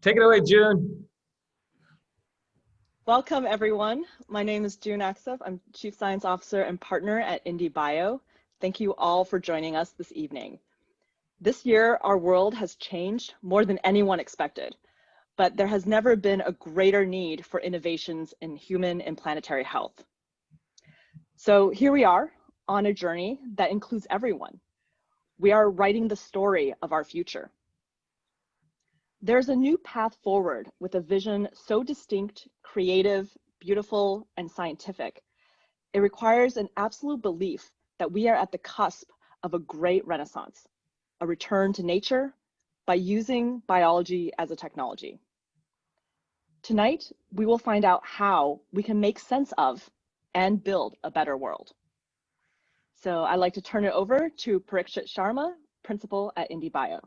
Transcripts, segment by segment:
Take it away, June. Welcome, everyone. My name is June Axel. I'm Chief Science Officer and Partner at IndieBio. Thank you all for joining us this evening. This year, our world has changed more than anyone expected, but there has never been a greater need for innovations in human and planetary health. So here we are on a journey that includes everyone. We are writing the story of our future. There's a new path forward with a vision so distinct, creative, beautiful, and scientific. It requires an absolute belief that we are at the cusp of a great renaissance, a return to nature by using biology as a technology. Tonight, we will find out how we can make sense of and build a better world. So I'd like to turn it over to Parikshit Sharma, Principal at IndieBio.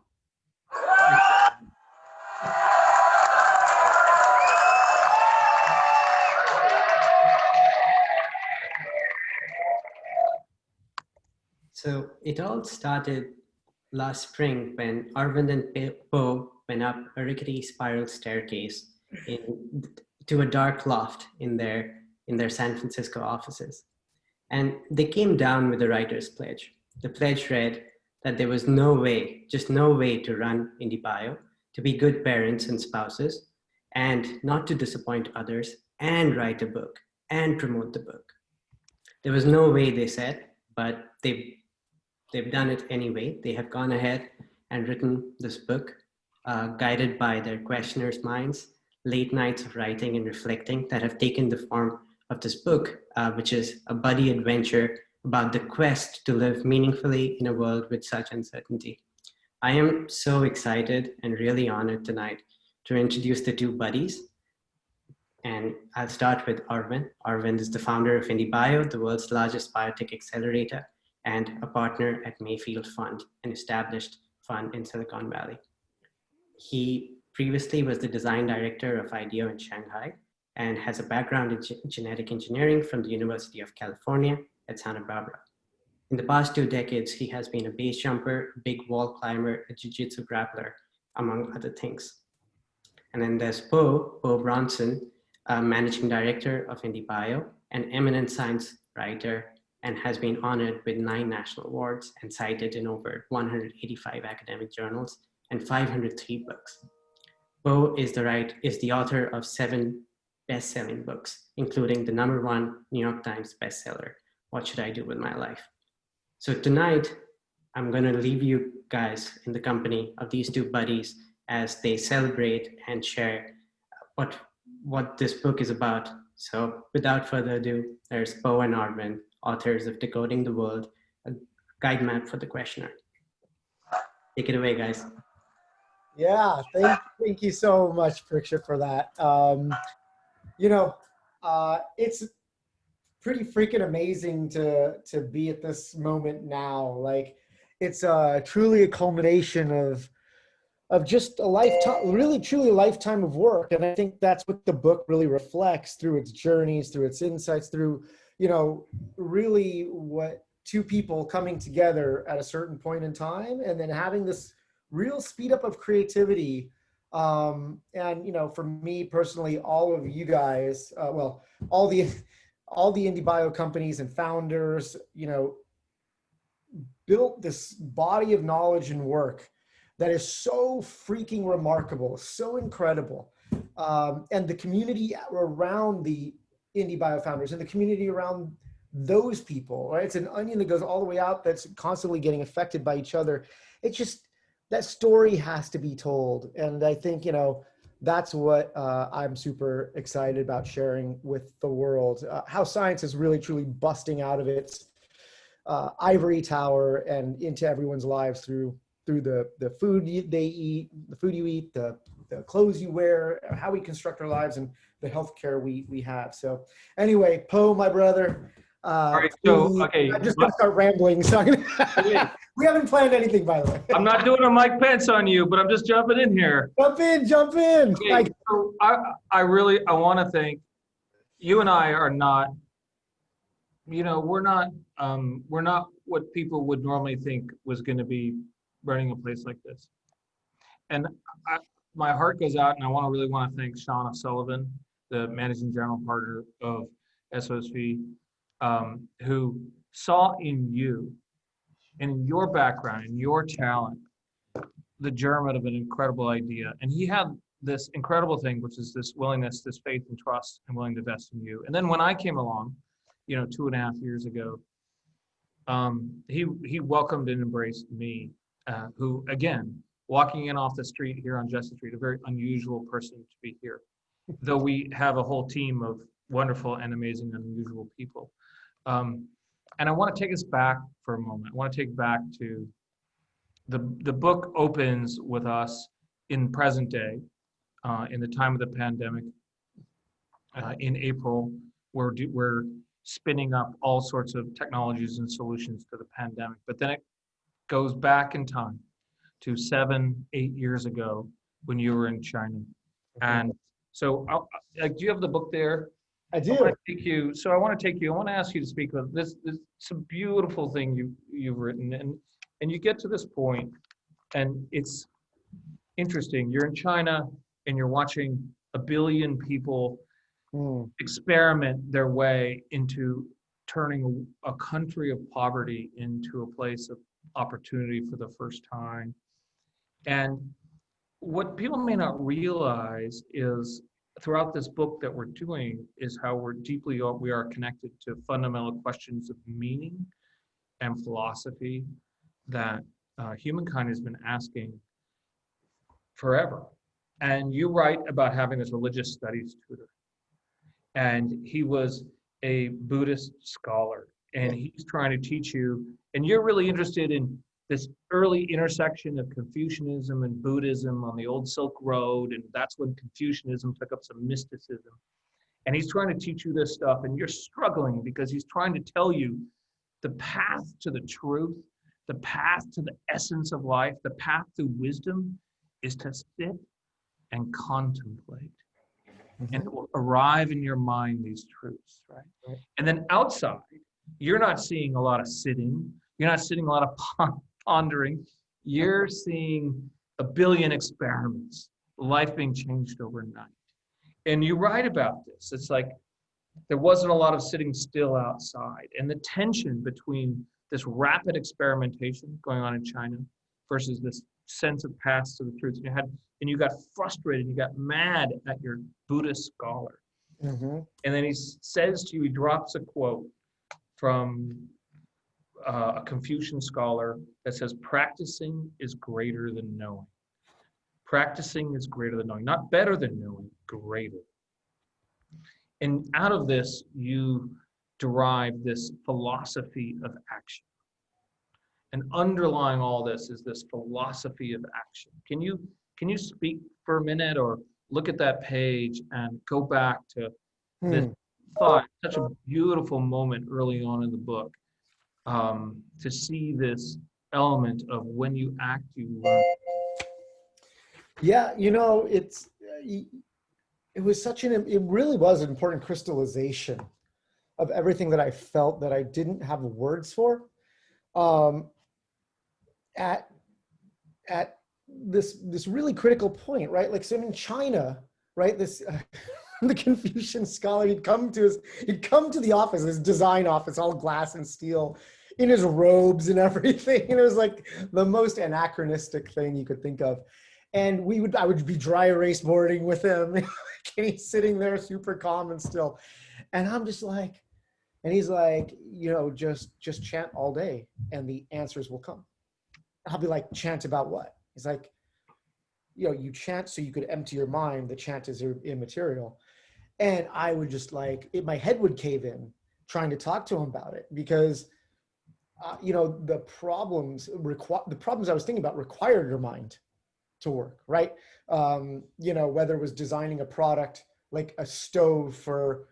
So it all started last spring when Arvind and Poe went up a rickety spiral staircase to a dark loft in their San Francisco offices. And they came down with a writer's pledge. The pledge read that there was no way, just no way to run IndieBio, to be good parents and spouses, and not to disappoint others, and write a book, and promote the book. There was no way, they said, but they've done it anyway. They have gone ahead and written this book, guided by their questioners' minds, late nights of writing and reflecting that have taken the form of this book, which is a buddy adventure about the quest to live meaningfully in a world with such uncertainty. I am so excited and really honored tonight to introduce the two buddies. And I'll start with Arvind. Arvind is the founder of IndieBio, the world's largest biotech accelerator, and a partner at Mayfield Fund, an established fund in Silicon Valley. He previously was the design director of IDEO in Shanghai and has a background in genetic engineering from the University of California at Santa Barbara. In the past 2 decades, he has been a base jumper, a big wall climber, a jiu-jitsu grappler, among other things. And then there's Poe Bronson, managing director of IndieBio, an eminent science writer, and has been honored with 9 national awards and cited in over 185 academic journals and 503 books. Poe is the author of 7 best-selling books, including the #1 New York Times bestseller, What Should I Do With My Life? So tonight, I'm gonna leave you guys in the company of these two buddies as they celebrate and share what this book is about. So without further ado, there's Poe and Arvind, authors of Decoding the World, a guide map for the questioner. Take it away, guys. Yeah, thank you so much, Parikshit, for that. It's pretty freaking amazing to be at this moment now. Like, it's truly a culmination of just a lifetime, really truly a lifetime of work. And I think that's what the book really reflects through its journeys, through its insights, through, really what two people coming together at a certain point in time and then having this real speed up of creativity. And, for me personally, all of you guys, all the IndieBio companies and founders, built this body of knowledge and work that is so freaking remarkable, so incredible. And the community around the IndieBio founders and the community around those people, right? It's an onion that goes all the way out that's constantly getting affected by each other. It's just, that story has to be told. And I think, that's what I'm super excited about sharing with the world, how science is really truly busting out of its ivory tower and into everyone's lives through the food they eat, the food you eat, the clothes you wear, how we construct our lives, and the healthcare we have. So anyway, Poe, my brother. All right, so, okay. I'm just gonna start rambling. So we haven't planned anything, by the way. I'm not doing a Mike Pence on you, but I'm just jumping in here. Jump in. Okay, so I want to thank you. And I are not, we're not what people would normally think was going to be running a place like this. And my heart goes out, and I really want to thank Shauna Sullivan, the managing general partner of SOSV, who saw in you and in your background and your talent the germ of an incredible idea. And he had this incredible thing, which is this willingness, this faith and trust, and willing to invest in you. And then when I came along, 2.5 years ago, he welcomed and embraced me, who, again, walking in off the street here on Justice Street, a very unusual person to be here, though we have a whole team of wonderful and amazing and unusual people. And I want to take us back for a moment. I want to take back to the book opens with us in present day, in the time of the pandemic. In April, we're spinning up all sorts of technologies and solutions to the pandemic. But then it goes back in time to 7-8 years ago when you were in China. And so, do you have the book there? I do. I want to ask you to speak about this. It's a beautiful thing you've written, and you get to this point, and it's interesting. You're in China, and you're watching 1 billion people experiment their way into turning a country of poverty into a place of opportunity for the first time. And what people may not realize is throughout this book that we're doing is how we are connected to fundamental questions of meaning and philosophy that humankind has been asking forever. And you write about having this religious studies tutor. And he was a Buddhist scholar, and he's trying to teach you, and you're really interested in this early intersection of Confucianism and Buddhism on the old Silk Road, and that's when Confucianism took up some mysticism. And he's trying to teach you this stuff, and you're struggling because he's trying to tell you the path to the truth, the path to the essence of life, the path to wisdom is to sit and contemplate. And it will arrive in your mind, these truths, right? And then outside, you're not seeing a lot of sitting. You're not seeing a lot of pondering. You're seeing 1 billion experiments, life being changed overnight. And you write about this. It's like there wasn't a lot of sitting still outside. And the tension between this rapid experimentation going on in China versus this sense of paths to the truth. And you got frustrated, you got mad at your Buddhist scholar. And then he says to you, he drops a quote from a Confucian scholar that says, practicing is greater than knowing. Practicing is greater than knowing, not better than knowing, greater. And out of this, you derive this philosophy of action. And underlying all this is this philosophy of action. Can you speak for a minute or look at that page and go back to this thought, such a beautiful moment early on in the book, to see this element of when you act, you learn. Yeah, it really was an important crystallization of everything that I felt that I didn't have words for. At this really critical point, right? Like, so in China, right? This the Confucian scholar, he'd come to the office, his design office, all glass and steel, in his robes and everything. And it was like the most anachronistic thing you could think of. And I would be dry erase boarding with him, and he's sitting there super calm and still. And I'm just like, and he's like, just chant all day and the answers will come. I'll be like, chant about what? He's like, you chant so you could empty your mind. The chant is immaterial. And I would just my head would cave in trying to talk to him about it because, the problems I was thinking about required your mind to work, right? Whether it was designing a product like a stove for,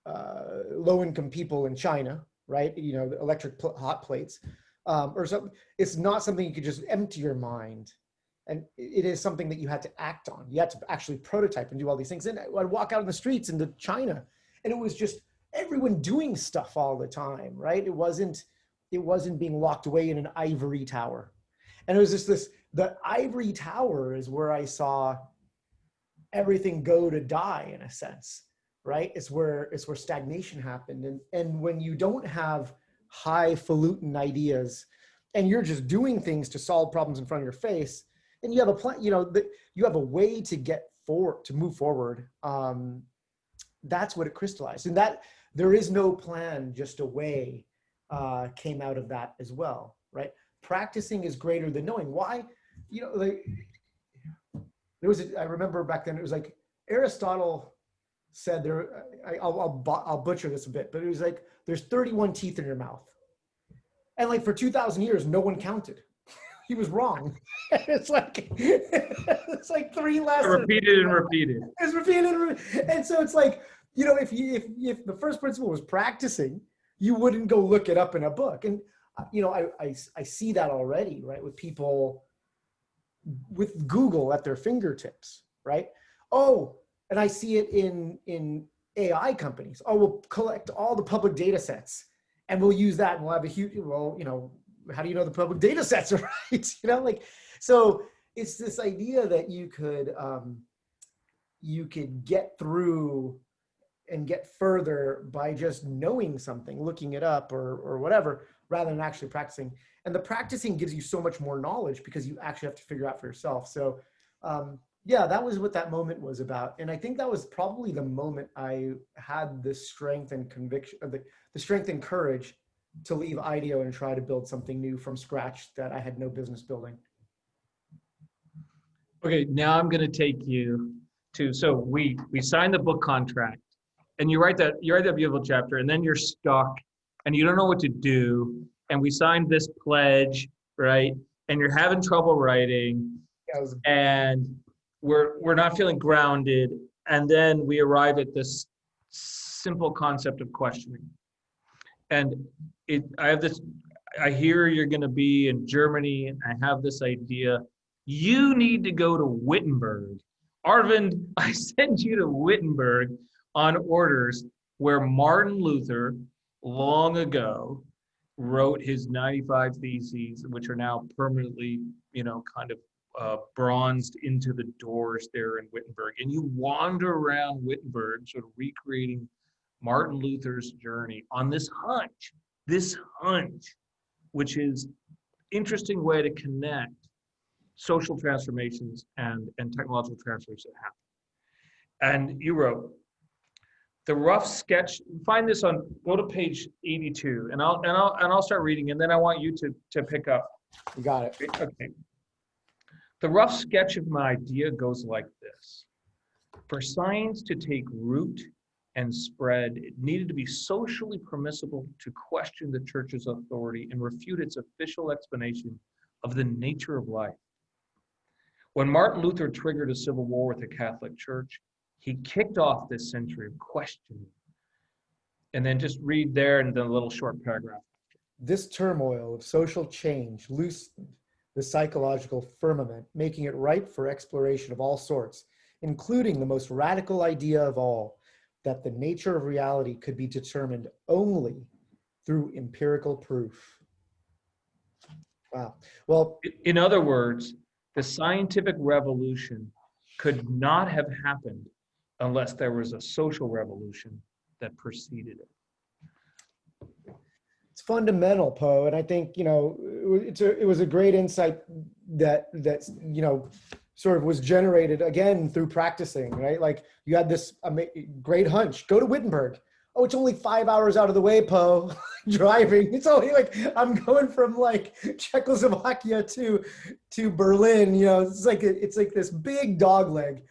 low-income people in China, right? The electric hot plates. Or something, it's not something you could just empty your mind. And it is something that you had to act on. You had to actually prototype and do all these things. And I'd walk out in the streets into China, and it was just everyone doing stuff all the time, right? It wasn't being locked away in an ivory tower. And it was just The ivory tower is where I saw everything go to die, in a sense, right? It's where stagnation happened. And when you don't have highfalutin ideas and you're just doing things to solve problems in front of your face, and you have a plan, you have a way to move forward. That's what it crystallized. And that there is no plan, just a way came out of that as well, right? Practicing is greater than knowing. Why? I remember back then, it was like Aristotle said I'll butcher this a bit, but it was like, there's 31 teeth in your mouth. And like for 2,000 years, no one counted. He was wrong. It's like 3 lessons. Repeated and repeated. It's repeated. And so it's like, if the first principle was practicing, you wouldn't go look it up in a book. And, I see that already, right? With people with Google at their fingertips, right? Oh, and I see it in AI companies. Oh, we'll collect all the public data sets and we'll use that and we'll have a huge, how do you know the public data sets are right? So it's this idea that you could get through and get further by just knowing something, looking it up or whatever, rather than actually practicing. And the practicing gives you so much more knowledge because you actually have to figure out for yourself. So that was what that moment was about. And I think that was probably the moment I had the strength and conviction, the strength and courage to leave IDEO and try to build something new from scratch that I had no business building. Okay, now I'm going to take you to, so we signed the book contract, and you write that beautiful chapter, and then you're stuck, and you don't know what to do, and we signed this pledge, right? And you're having trouble writing, and we're not feeling grounded, and then we arrive at this simple concept of questioning. And I hear you're going to be in Germany, and I have this idea. You need to go to Wittenberg. Arvind, I send you to Wittenberg on orders, where Martin Luther long ago wrote his 95 Theses, which are now permanently, bronzed into the doors there in Wittenberg. And you wander around Wittenberg, sort of recreating Martin Luther's journey on this hunch, which is interesting way to connect social transformations and technological transformations that happen. And you wrote the rough sketch. Find this go to page 82, and I'll start reading, and then I want you to pick up. You got it. Okay. The rough sketch of my idea goes like this. For science to take root and spread, it needed to be socially permissible to question the church's authority and refute its official explanation of the nature of life. When Martin Luther triggered a civil war with the Catholic Church, he kicked off this century of questioning. And then just read there and then a little short paragraph. This turmoil of social change loosened the psychological firmament, making it ripe for exploration of all sorts, including the most radical idea of all, that the nature of reality could be determined only through empirical proof. Wow. Well, in other words, the scientific revolution could not have happened unless there was a social revolution that preceded it. It's fundamental, Poe, and I think it was a great insight that sort of was generated again through practicing, right? Like you had this great hunch, go to Wittenberg. Oh, it's only 5 hours out of the way, Poe. Driving. It's only like I'm going from like Czechoslovakia to Berlin. It's like this big dog leg,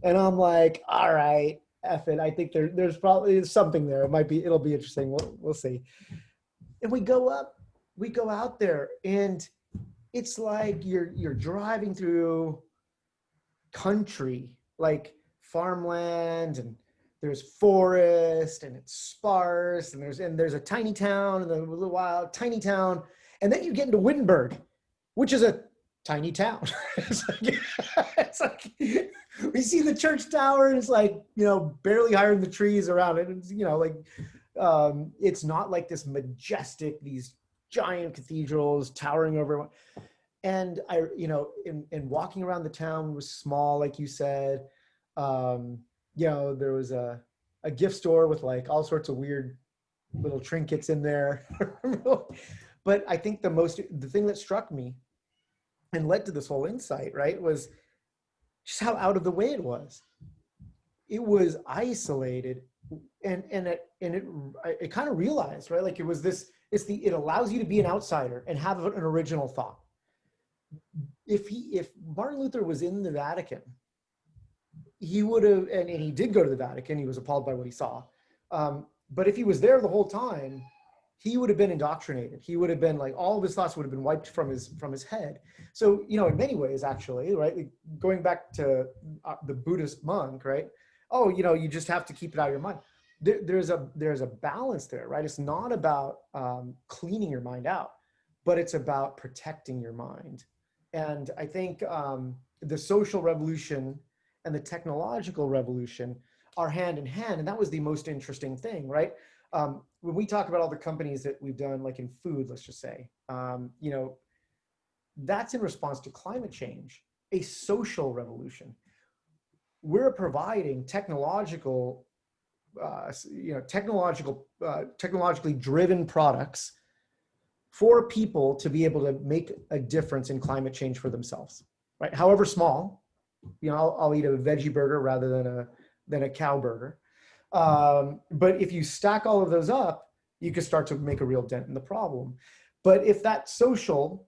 and I'm like, all right, F it. I think there's probably something there. It'll be interesting. We'll see. And we go out there, and it's like you're driving through country, like farmland, and there's forest, and it's sparse, and there's a tiny town, and a little wild tiny town, and then you get into Wittenberg, which is a tiny town. it's like we see the church tower, and it's like barely higher than the trees around it. It's it's not like this majestic, these giant cathedrals towering over. And I, in walking around the town was small, like you said. There was a gift store with like all sorts of weird little trinkets in there. But I think the thing that struck me and led to this whole insight, right, was just how out of the way it was. It was isolated, and it kind of realized, right, like it allows you to be an outsider and have an original thought. If Martin Luther was in the Vatican, he would have, and he did go to the Vatican. He was appalled by what he saw. But if he was there the whole time, he would have been indoctrinated. He would have been like, all of his thoughts would have been wiped from his head. So, in many ways, actually, right, going back to the Buddhist monk, right? Oh, you just have to keep it out of your mind. There's a balance there, right? It's not about cleaning your mind out, but it's about protecting your mind. And I think the social revolution and the technological revolution are hand in hand. And that was the most interesting thing, right? When we talk about all the companies that we've done, like in food, let's just say, that's in response to climate change, a social revolution. We're providing technologically driven products for people to be able to make a difference in climate change for themselves, right? However small. I'll eat a veggie burger rather than a cow burger. But if you stack all of those up, you can start to make a real dent in the problem. But if that social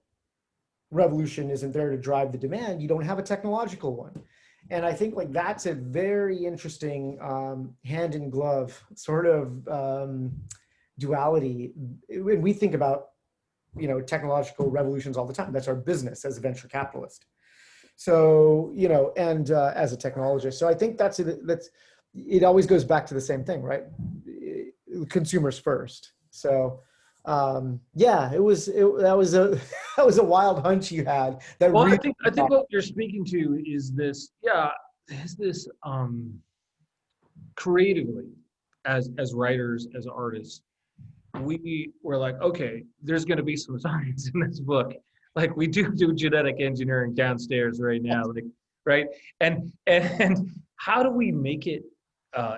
revolution isn't there to drive the demand, you don't have a technological one. And I think like that's a very interesting hand in glove sort of duality. When we think about, technological revolutions all the time, that's our business as a venture capitalist. So, and as a technologist. So I think it always goes back to the same thing, right? Consumers first. So, that was a wild hunch you had. Well, I think what you're speaking to is this, creatively, as writers, as artists, we were like, okay, there's going to be some science in this book. Like we do genetic engineering downstairs right now, like, right? And how do we make it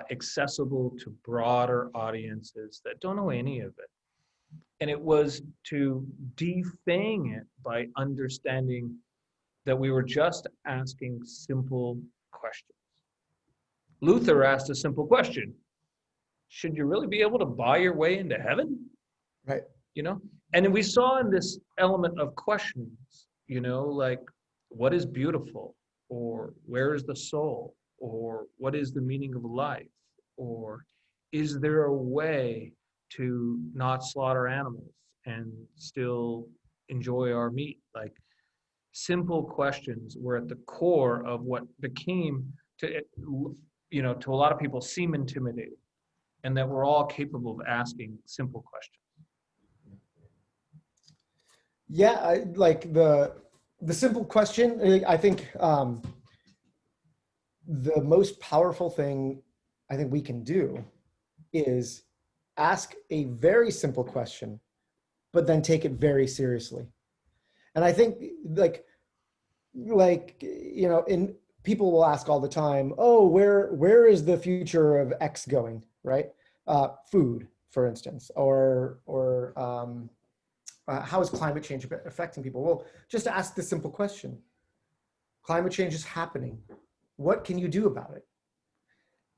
accessible to broader audiences that don't know any of it? And it was to defang it by understanding that we were just asking simple questions. Luther asked a simple question: should you really be able to buy your way into heaven? Right. And then we saw in this element of questionings, like what is beautiful, or where is the soul, or what is the meaning of life, or is there a way to not slaughter animals and still enjoy our meat? Like simple questions were at the core of what became to a lot of people seem intimidating, and that we're all capable of asking simple questions. Yeah, like the simple question. I think the most powerful thing I think we can do is ask a very simple question, but then take it very seriously. And I think in people will ask all the time, oh, where is the future of X going, right? Food, for instance, or how is climate change affecting people? Well, just ask the simple question. Climate change is happening. What can you do about it?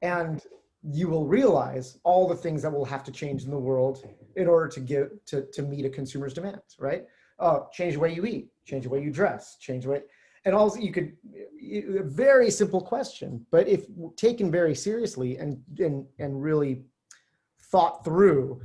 And you will realize all the things that will have to change in the world in order to meet a consumer's demands, right? Change the way you eat, change the way you dress, change the way, and also a very simple question, but if taken very seriously and really thought through,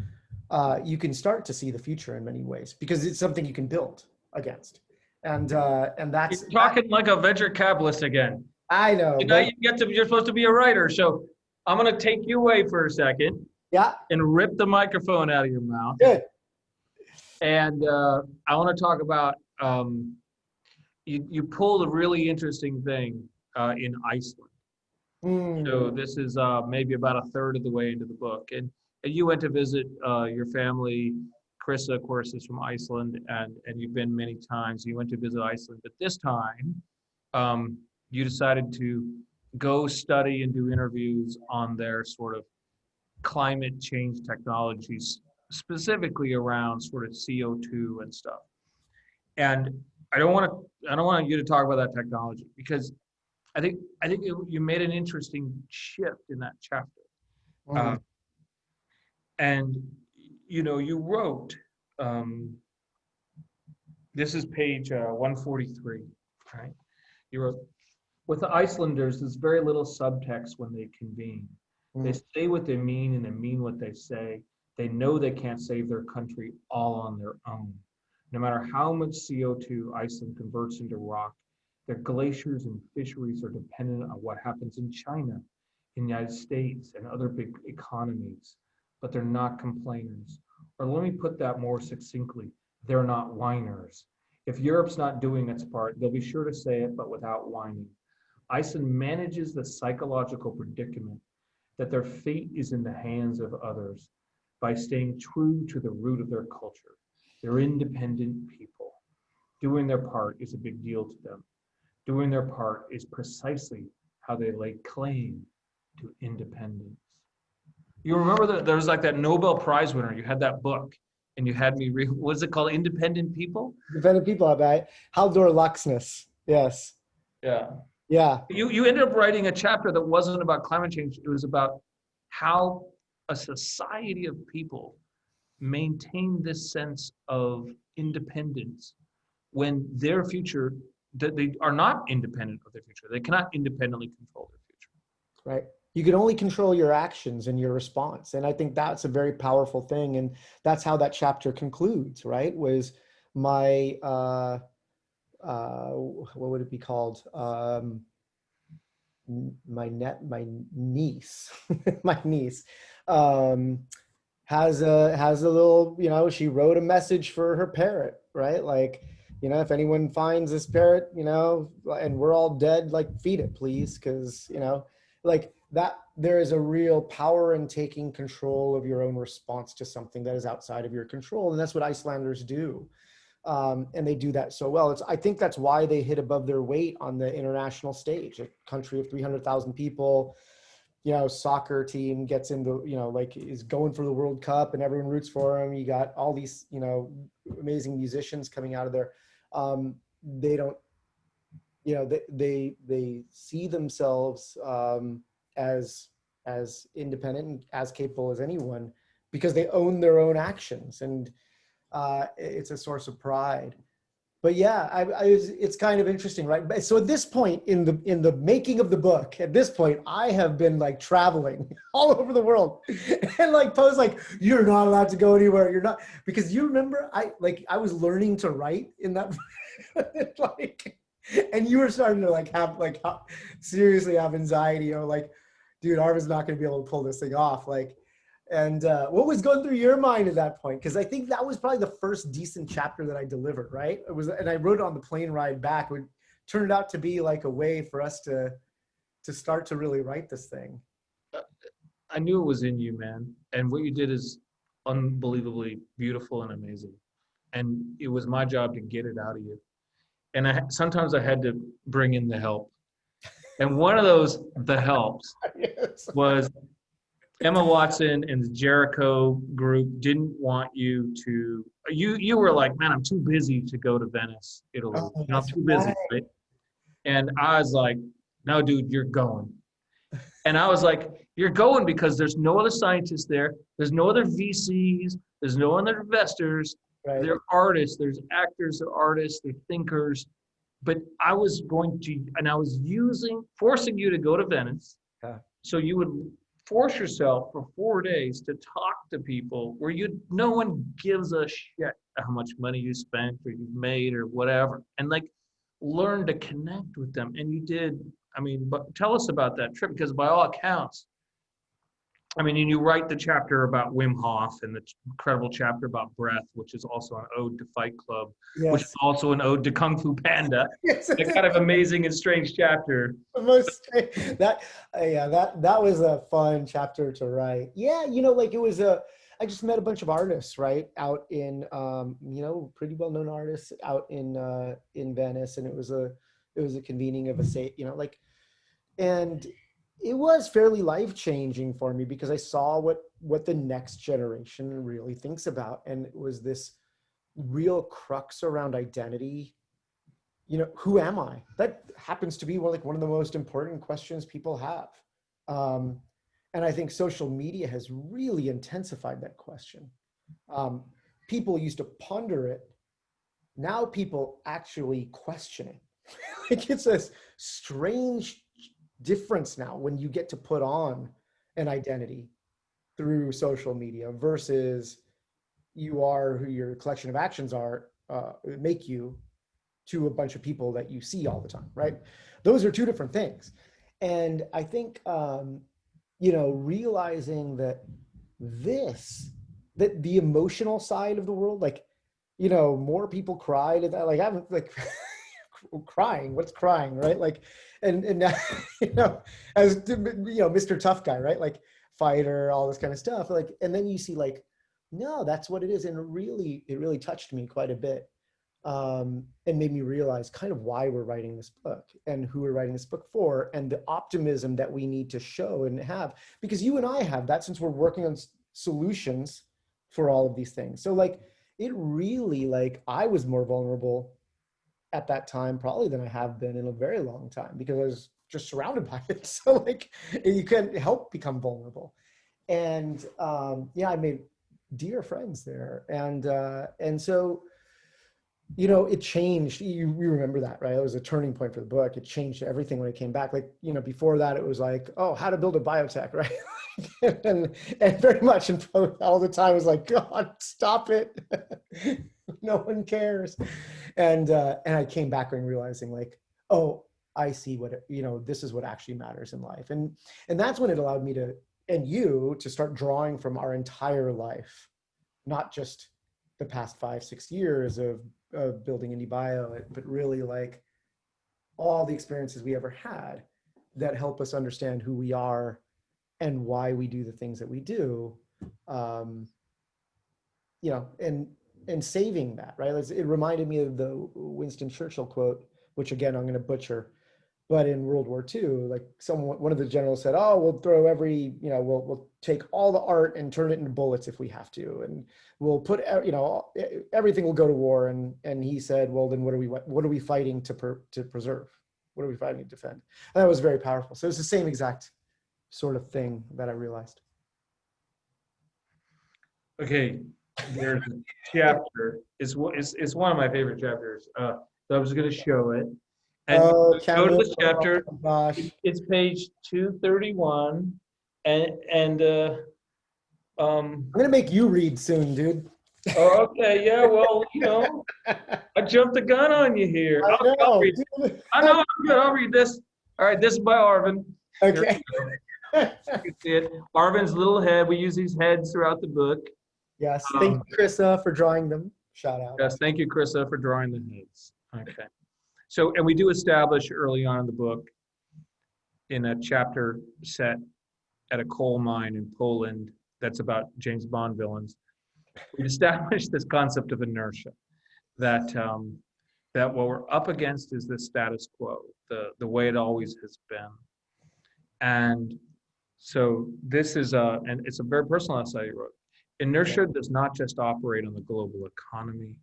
you can start to see the future in many ways because it's something you can build against. And that's You're talking like a venture capitalist again. I know. You're supposed to be a writer, so I'm going to take you away for a second. Yeah. And rip the microphone out of your mouth. Good. And I want to talk about you pulled a really interesting thing in Iceland. So this is maybe about a third of the way into the book, and you went to visit your family, Chris, of course, is from Iceland, and you've been many times. You went to visit Iceland, but this time you decided to go study and do interviews on their sort of climate change technologies, specifically around sort of CO2 and stuff. And I don't want you to talk about that technology because I think you made an interesting shift in that chapter. And you wrote, this is page 143, right? You wrote, with the Icelanders, there's very little subtext when they convene. They say what they mean and they mean what they say. They know they can't save their country all on their own. No matter how much CO2 Iceland converts into rock, their glaciers and fisheries are dependent on what happens in China, in the United States, and other big economies. But they're not complainers. Or let me put that more succinctly, they're not whiners. If Europe's not doing its part, they'll be sure to say it, but without whining. Iceland manages the psychological predicament that their fate is in the hands of others by staying true to the root of their culture. They're independent people. Doing their part is a big deal to them. Doing their part is precisely how they lay claim to independence. You remember that there was like that Nobel Prize winner, you had that book and you had me read, what is it called? Independent People? Independent people, about Haldor Laxness. Yes. Yeah. Yeah. You ended up writing a chapter that wasn't about climate change. It was about how a society of people maintain this sense of independence when their future, that they are not independent of their future. They cannot independently control their future. Right. You can only control your actions and your response. And I think that's a very powerful thing. And that's how that chapter concludes, right? Was my, what would it be called? My niece, my niece, has a little, she wrote a message for her parrot, right? Like, if anyone finds this parrot, and we're all dead, like feed it, please. Cause, like that, there is a real power in taking control of your own response to something that is outside of your control. And that's what Icelanders do. And they do that so well. I think that's why they hit above their weight on the international stage. A country of 300,000 people, soccer team gets into, like is going for the World Cup and everyone roots for them. You got all these, amazing musicians coming out of there. They don't, they see themselves as independent and as capable as anyone because they own their own actions, and it's a source of pride. But yeah, it's kind of interesting, right? So at this point in the making of the book, at this point, I have been like traveling all over the world and like post like, you're not allowed to go anywhere. You're not, because you remember I was learning to write in that like, and you were starting to like have seriously have anxiety, like, dude, Arvin's not going to be able to pull this thing off. Like, and what was going through your mind at that point? Because I think that was probably the first decent chapter that I delivered, right? It was, and I wrote it on the plane ride back. It turned out to be like a way for us to start to really write this thing. I knew it was in you, man. And what you did is unbelievably beautiful and amazing. And it was my job to get it out of you. And sometimes I had to bring in the help. And one of the helps Yes. was Emma Watson and the Jericho group didn't want you to, you were like, man, I'm too busy to go to Venice, Italy. Oh, I'm too busy, right? And I was like, no, dude, you're going. And I was like, you're going because there's no other scientists there. There's no other VCs. There's no other investors. Right. They're artists. There's actors. They're artists. They're thinkers. But I was going to, and I was forcing you to go to Venice. Yeah. So you would force yourself for 4 days to talk to people where no one gives a shit how much money you spent or you've made or whatever, and like learn to connect with them. And you did. I mean, but tell us about that trip, because by all accounts, I mean, and you write the chapter about Wim Hof and the incredible chapter about breath, which is also an ode to Fight Club, Yes. which is also an ode to Kung Fu Panda. Yes, A kind of amazing and strange chapter. That was a fun chapter to write. Yeah, like it was I just met a bunch of artists, right, out in pretty well known artists out in Venice, and it was a convening of a and it was fairly life changing for me because I saw what the next generation really thinks about, and it was this real crux around identity. Who am I? That happens to be one of the most important questions people have. And I think social media has really intensified that question. People used to ponder it. Now people actually question it. Like, it's a strange difference now when you get to put on an identity through social media versus you are who your collection of actions are, make you to a bunch of people that you see all the time, right? Those are two different things. And I think, realizing that that the emotional side of the world, more people cried at that, I'm like, crying, what's crying, right? And now, as Mr. Tough Guy, right? Like, fighter, all this kind of stuff. And then you see no, that's what it is. And it really touched me quite a bit. And made me realize kind of why we're writing this book and who we're writing this book for, and the optimism that we need to show and have, because you and I have that since we're working on solutions for all of these things. So it really, I was more vulnerable at that time probably than I have been in a very long time, because I was just surrounded by it. So you can't help become vulnerable. And I made dear friends there. And so, it changed. You remember that, right? It was a turning point for the book. It changed everything when it came back. Before that, it was how to build a biotech, right? and very much, and all the time, it was God, stop it. No one cares. And I came back and realizing oh, I see this is what actually matters in life. And that's when it allowed me to start drawing from our entire life, not just the past 5-6 years of building IndieBio, but really all the experiences we ever had that help us understand who we are and why we do the things that we do, and saving that, right? It reminded me of the Winston Churchill quote, which again, I'm going to butcher, but in World War II, one of the generals said, "Oh, we'll throw we'll take all the art and turn it into bullets if we have to, and we'll put, everything will go to war." And he said, "Well, then what are we fighting to preserve? What are we fighting to defend?" And that was very powerful. So it's the same exact sort of thing that I realized. Okay, there's a chapter. It's one of my favorite chapters. So I was going to show it. And go to the chapter. Oh my gosh. It's page 231, and I'm gonna make you read soon, dude. oh, okay, yeah, well, I jumped the gun on you here. I'll read. I know, I'm good. I'll read this. All right, this is by Arvin. Okay. You can see it. Arvin's little head. We use these heads throughout the book. Yes. Thank you, Krissa, for drawing them. Shout out. Yes, thank you, Krissa, for drawing the heads. Okay. So, and we do establish early on in the book, in a chapter set at a coal mine in Poland that's about James Bond villains, we established this concept of inertia, that what we're up against is the status quo, the way it always has been. And so this is and it's a very personal essay you wrote. Inertia does not just operate on the global economy.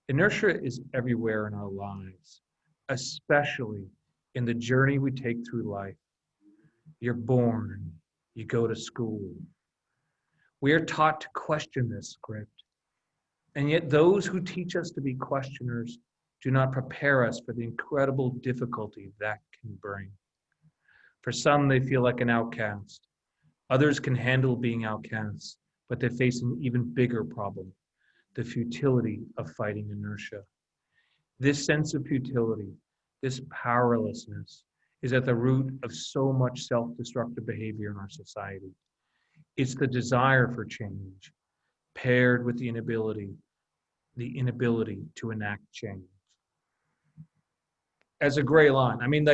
Inertia is everywhere in our lives, especially in the journey we take through life. You're born, you go to school. We are taught to question this script, and yet those who teach us to be questioners do not prepare us for the incredible difficulty that can bring. For some, they feel like an outcast. Others can handle being outcasts, but they face an even bigger problem, the futility of fighting inertia. This sense of futility, this powerlessness, is at the root of so much self-destructive behavior in our society. It's the desire for change, paired with the inability to enact change. As a gray line, I mean,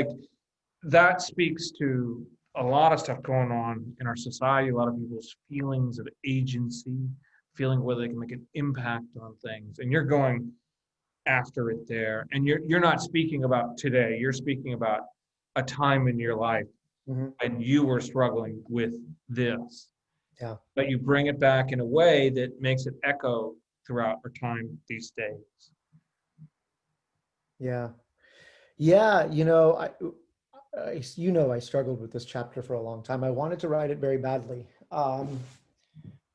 that speaks to a lot of stuff going on in our society, a lot of people's feelings of agency, feeling whether they can make an impact on things. And you're going after it there. And you're not speaking about today, you're speaking about a time in your life when you were struggling with this. Yeah. But you bring it back in a way that makes it echo throughout our time these days. Yeah. Yeah. You know, I struggled with this chapter for a long time. I wanted to write it very badly,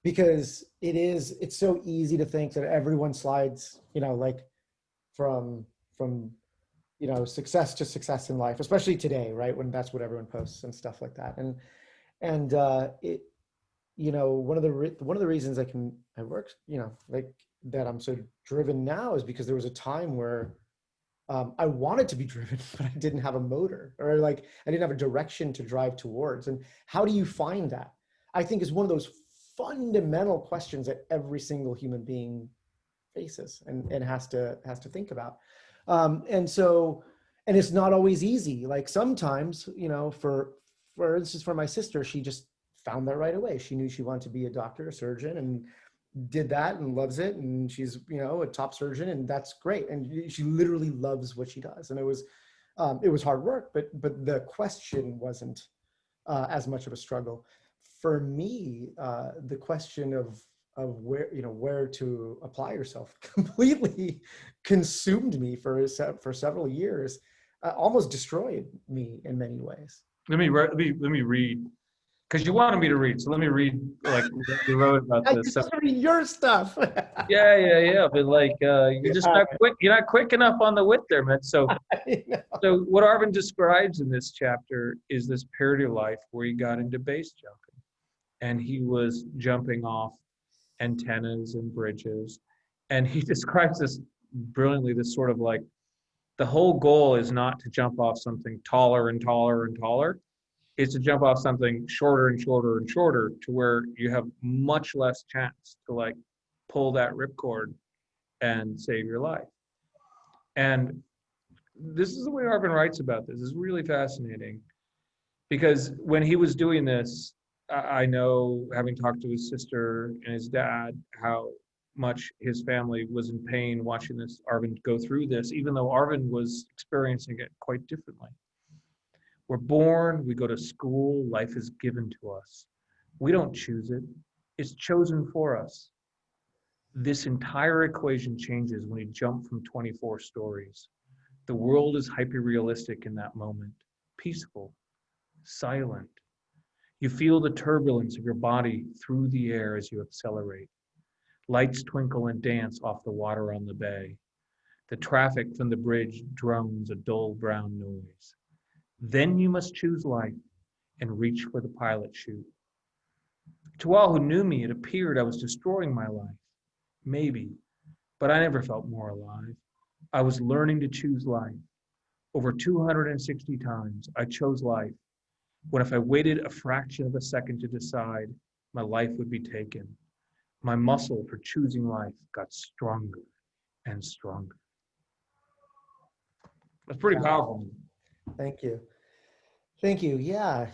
because it's so easy to think that everyone slides, like from, success to success in life, especially today, right? When that's what everyone posts and stuff like that. And one of the reasons I work, like that I'm so driven now is because there was a time where I wanted to be driven, but I didn't have a motor, or like I didn't have a direction to drive towards. And how do you find that? I think is one of those fundamental questions that every single human being faces and has to think about. And it's not always easy. Like sometimes, for instance, for my sister, she just found that right away. She knew she wanted to be a doctor, a surgeon, and did that and loves it. And she's, a top surgeon, and that's great. And she literally loves what she does. And it was hard work, but the question wasn't as much of a struggle. For me, the question of where to apply yourself completely consumed me for several years, almost destroyed me in many ways. Let me read, because you wanted me to read. So let me read like what you wrote about I this. just read your stuff. Yeah. But like you're just not quick. You're not quick enough on the wit there, man. So what Arvind describes in this chapter is this period of life where he got into base jumping, and he was jumping off antennas and bridges, and he describes this brilliantly. This sort of like the whole goal is not to jump off something taller and taller and taller. It's to jump off something shorter and shorter and shorter to where you have much less chance to like pull that ripcord and save your life. And this is the way Arvind writes about this. It's really fascinating because when he was doing this, I know, having talked to his sister and his dad, how much his family was in pain watching this Arvind go through this, even though Arvind was experiencing it quite differently. We're born, we go to school, life is given to us. We don't choose it, it's chosen for us. This entire equation changes when you jump from 24 stories. The world is hyper-realistic in that moment, peaceful, silent. You feel the turbulence of your body through the air as you accelerate. Lights twinkle and dance off the water on the bay. The traffic from the bridge drones a dull brown noise. Then you must choose life and reach for the pilot chute. To all who knew me, it appeared I was destroying my life. Maybe, but I never felt more alive. I was learning to choose life. Over 260 times, I chose life, when if I waited a fraction of a second to decide, my life would be taken. My muscle for choosing life got stronger and stronger. That's pretty powerful. Thank you. Yeah,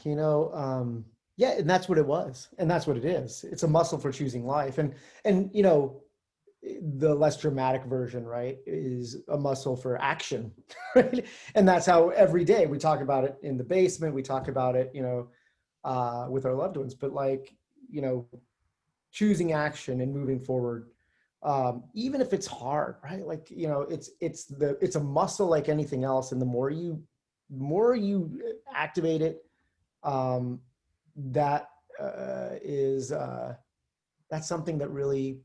yeah, and that's what it was, and that's what it is. It's a muscle for choosing life, and the less dramatic version, right, is a muscle for action, right? And that's how every day we talk about it in the basement. We talk about it, with our loved ones. But like, choosing action and moving forward, even if it's hard, right? Like, it's a muscle like anything else, and the more you activate it, that's something that really,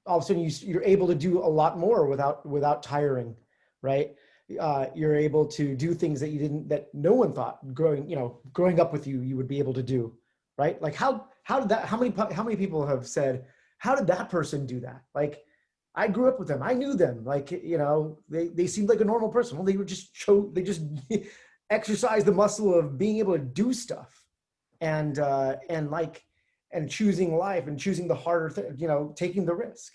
all of a sudden you're able to do a lot more without tiring, right? You're able to do things that no one thought growing up with you would be able to do, right? Like how many people have said, how did that person do that? Like, I grew up with them. I knew them. Like, they seemed like a normal person. Well, they just exercised the muscle of being able to do stuff, and choosing life and choosing the harder thing, taking the risk,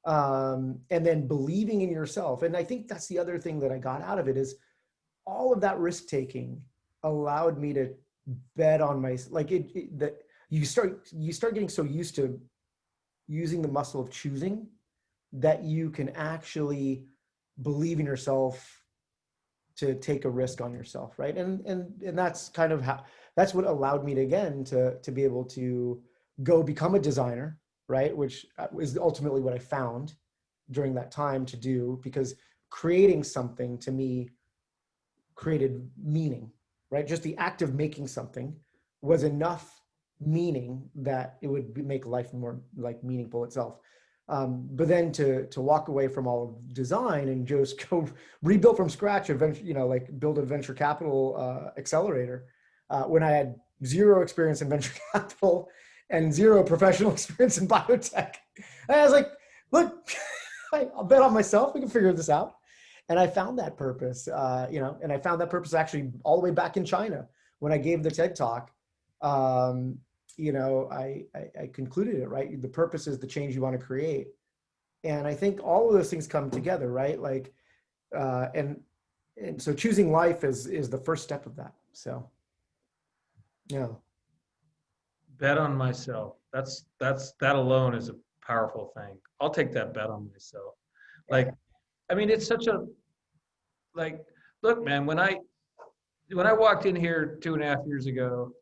and then believing in yourself. And I think that's the other thing that I got out of it is all of that risk taking allowed me to bet on my, like that you start getting so used to using the muscle of choosing that you can actually believe in yourself to take a risk on yourself, right? And that's kind of how, that's what allowed me to, again, to be able to go become a designer, right? Which is ultimately what I found during that time to do, because creating something to me created meaning, right? Just the act of making something was enough meaning that it would make life more like meaningful itself. But then to walk away from all of design and just go rebuild from scratch, you know, like build a venture capital accelerator, when I had zero experience in venture capital and zero professional experience in biotech. And I was like, look, I'll bet on myself. We can figure this out. And I found that purpose, you know, and I found that purpose actually all the way back in China when I gave the TED Talk. You know, I concluded it, right? The purpose is the change you want to create. And I think all of those things come together, right? Like, and so choosing life is the first step of that. So, yeah. Bet on myself. That alone is a powerful thing. I'll take that bet on myself. Like, I mean, it's such a, like, look, man, when I walked in here 2.5 years ago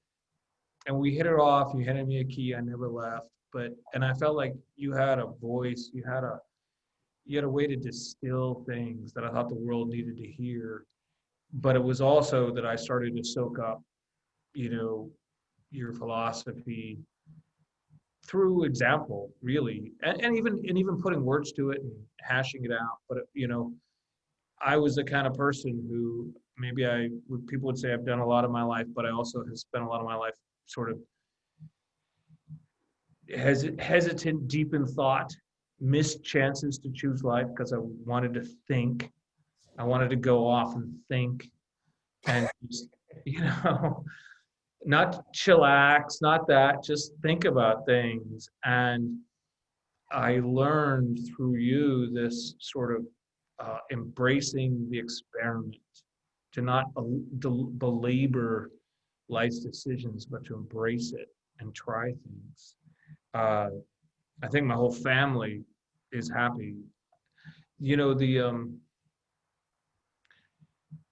and we hit it off, you handed me a key, I never left, and I felt like you had a voice, you had a way to distill things that I thought the world needed to hear. But it was also that I started to soak up, you know, your philosophy through example, really, and even putting words to it and hashing it out. But you know, I was the kind of person who people would say I've done a lot of my life, but I also have spent a lot of my life sort of hesitant, deep in thought, missed chances to choose life because I wanted to think. I wanted to go off and think and just, you know, not chillax, not that, just think about things. And I learned through you this sort of embracing the experiment, to not belabor life's decisions, but to embrace it and try things. I think my whole family is happy. You know,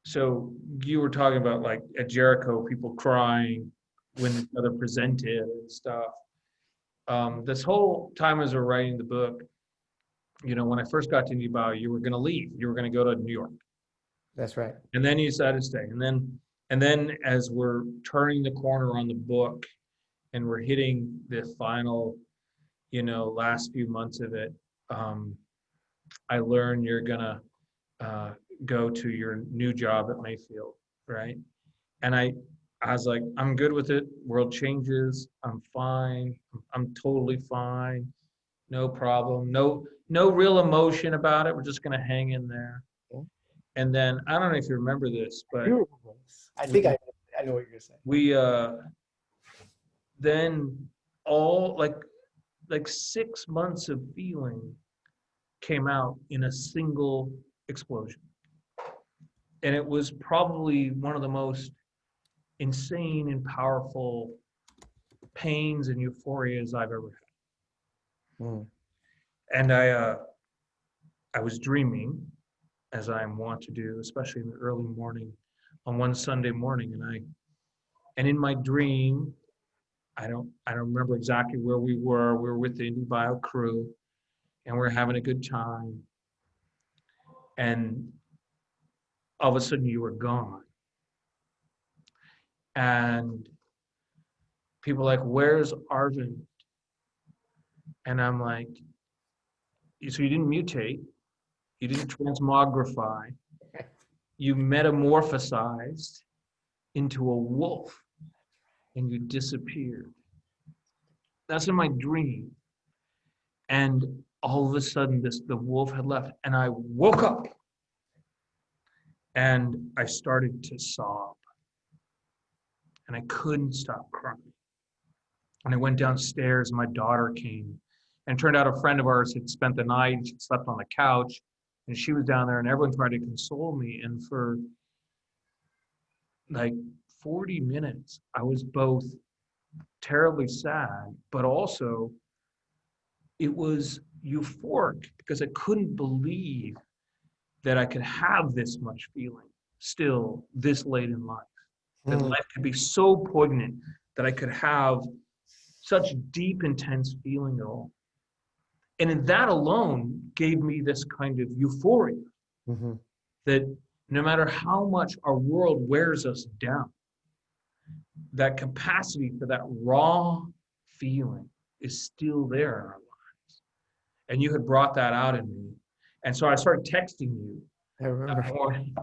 so you were talking about, like, at Jericho, people crying when each other presented and stuff. This whole time as we're writing the book, you know, when I first got to IndieBio, you were going to leave. You were going to go to New York. That's right. And then you decided to stay. And then as we're turning the corner on the book and we're hitting the final, you know, last few months of it, I learned you're gonna go to your new job at Mayfield, right? And I was like, I'm good with it. World changes. I'm fine. I'm totally fine. No problem. No real emotion about it. We're just gonna hang in there. And then I don't know if you remember this, but I think I know what you're gonna say. we then all like 6 months of feeling came out in a single explosion. And it was probably one of the most insane and powerful pains and euphorias I've ever had. And I was dreaming, as I'm wont to do, especially in the early morning on one Sunday morning, and in my dream, I don't remember exactly where we were. We were with the IndieBio crew, and we were having a good time. And all of a sudden, you were gone. And people were like, "Where's Arvind?" And I'm like, "So you didn't mutate, you didn't transmogrify, you metamorphosized into a wolf, and you disappeared." That's in my dream. And all of a sudden, the wolf had left, and I woke up, and I started to sob, and I couldn't stop crying. And I went downstairs, and my daughter came, and it turned out a friend of ours had spent the night, and she'd slept on the couch, and she was down there, and everyone tried to console me. And for like 40 minutes, I was both terribly sad, but also it was euphoric because I couldn't believe that I could have this much feeling still this late in life. That Mm. life could be so poignant that I could have such deep, intense feeling at all. And that alone gave me this kind of euphoria Mm-hmm. that no matter how much our world wears us down, that capacity for that raw feeling is still there in our lives. And you had brought that out in me. And so I started texting you I that remember. morning.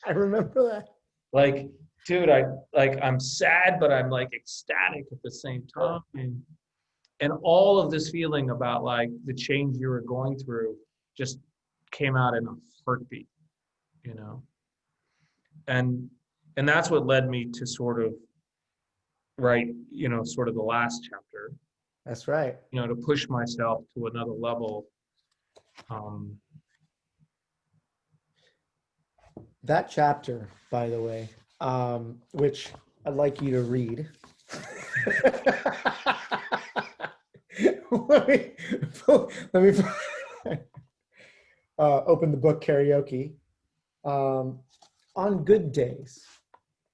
I remember that. Like, dude, I'm sad, but I'm like ecstatic at the same time. And all of this feeling about like the change you were going through just came out in a heartbeat, you know. And that's what led me to sort of write, you know, sort of the last chapter, That's right. you know, to push myself to another level. That chapter, by the way, which I'd like you to read. let me open the book karaoke. On good days,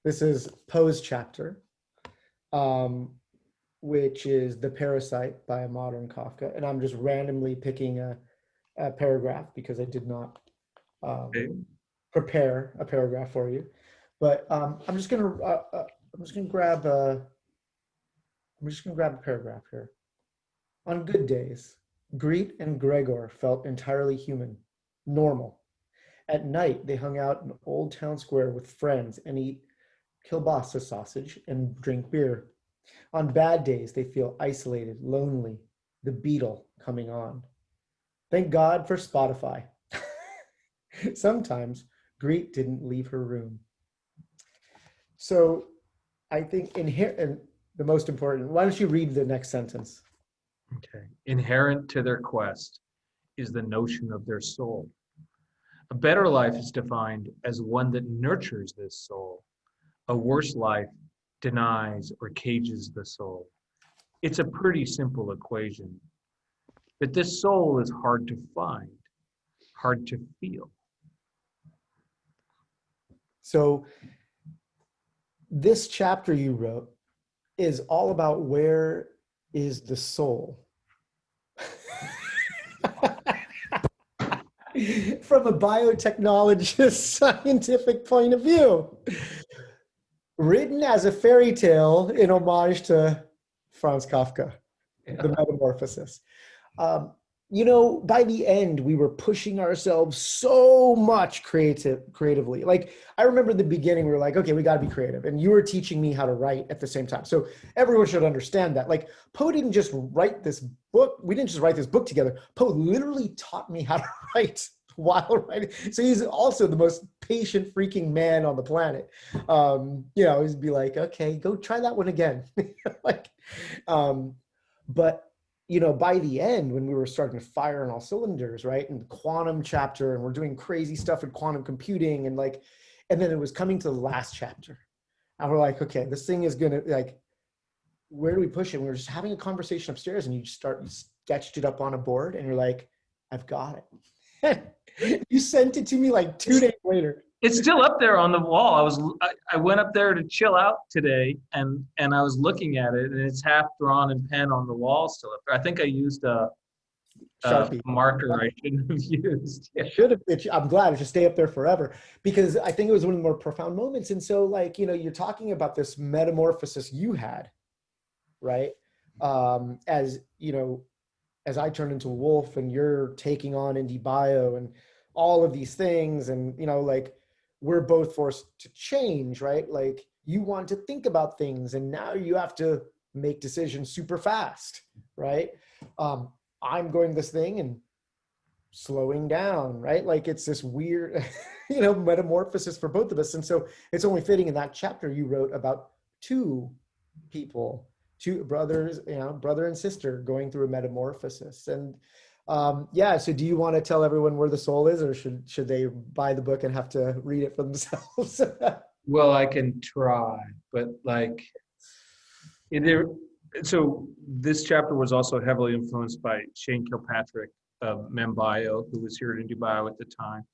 this is Poe's chapter, which is The Parasite by a Modern Kafka. And I'm just randomly picking a paragraph because I did not prepare a paragraph for you. But I'm just gonna grab a paragraph here. On good days, Greet and Gregor felt entirely human, normal. At night, they hung out in Old Town Square with friends and eat kielbasa sausage and drink beer. On bad days, they feel isolated, lonely, the beetle coming on. Thank God for Spotify. Sometimes Greet didn't leave her room. So I think and the most important, why don't you read the next sentence? Okay. Inherent to their quest is the notion of their soul. A better life is defined as one that nurtures this soul. A worse life denies or cages the soul. It's a pretty simple equation. But this soul is hard to find, hard to feel. So this chapter you wrote is all about where is the soul. From a biotechnologist scientific point of view. Written as a fairy tale in homage to Franz Kafka, The Metamorphosis. You know, by the end, we were pushing ourselves so much creatively. Like, I remember in the beginning, we were like, okay, we got to be creative. And you were teaching me how to write at the same time. So everyone should understand that. Like, Poe didn't just write this book. We didn't just write this book together. Poe literally taught me how to write while writing. So he's also the most patient freaking man on the planet. You know, he'd be like, okay, go try that one again. Like, but you know, by the end, when we were starting to fire on all cylinders, right, and the quantum chapter, and we're doing crazy stuff in quantum computing, and like, and then it was coming to the last chapter, and we're like, okay, this thing is gonna, like, where do we push it? And we were just having a conversation upstairs, and you sketched it up on a board, and you're like, I've got it. You sent it to me like 2 days later. It's still up there on the wall. I went up there to chill out today, and I was looking at it, and it's half drawn in pen on the wall still up there. I think I used a marker I shouldn't have used. Yeah. I'm glad it should stay up there forever, because I think it was one of the more profound moments. And so, like, you know, you're talking about this metamorphosis you had, right? As you know, as I turned into a wolf, and you're taking on IndieBio and all of these things, and you know, like, we're both forced to change, right? Like, you want to think about things, and now you have to make decisions super fast, right? I'm going this thing and slowing down, right? Like, it's this weird, you know, metamorphosis for both of us. And so it's only fitting in that chapter you wrote about two people, two brothers, you know, brother and sister going through a metamorphosis. And yeah, so do you want to tell everyone where the soul is, or should they buy the book and have to read it for themselves? Well, I can try, but like, there. So this chapter was also heavily influenced by Shane Kilpatrick of IndieBio, who was here at IndieBio at the time,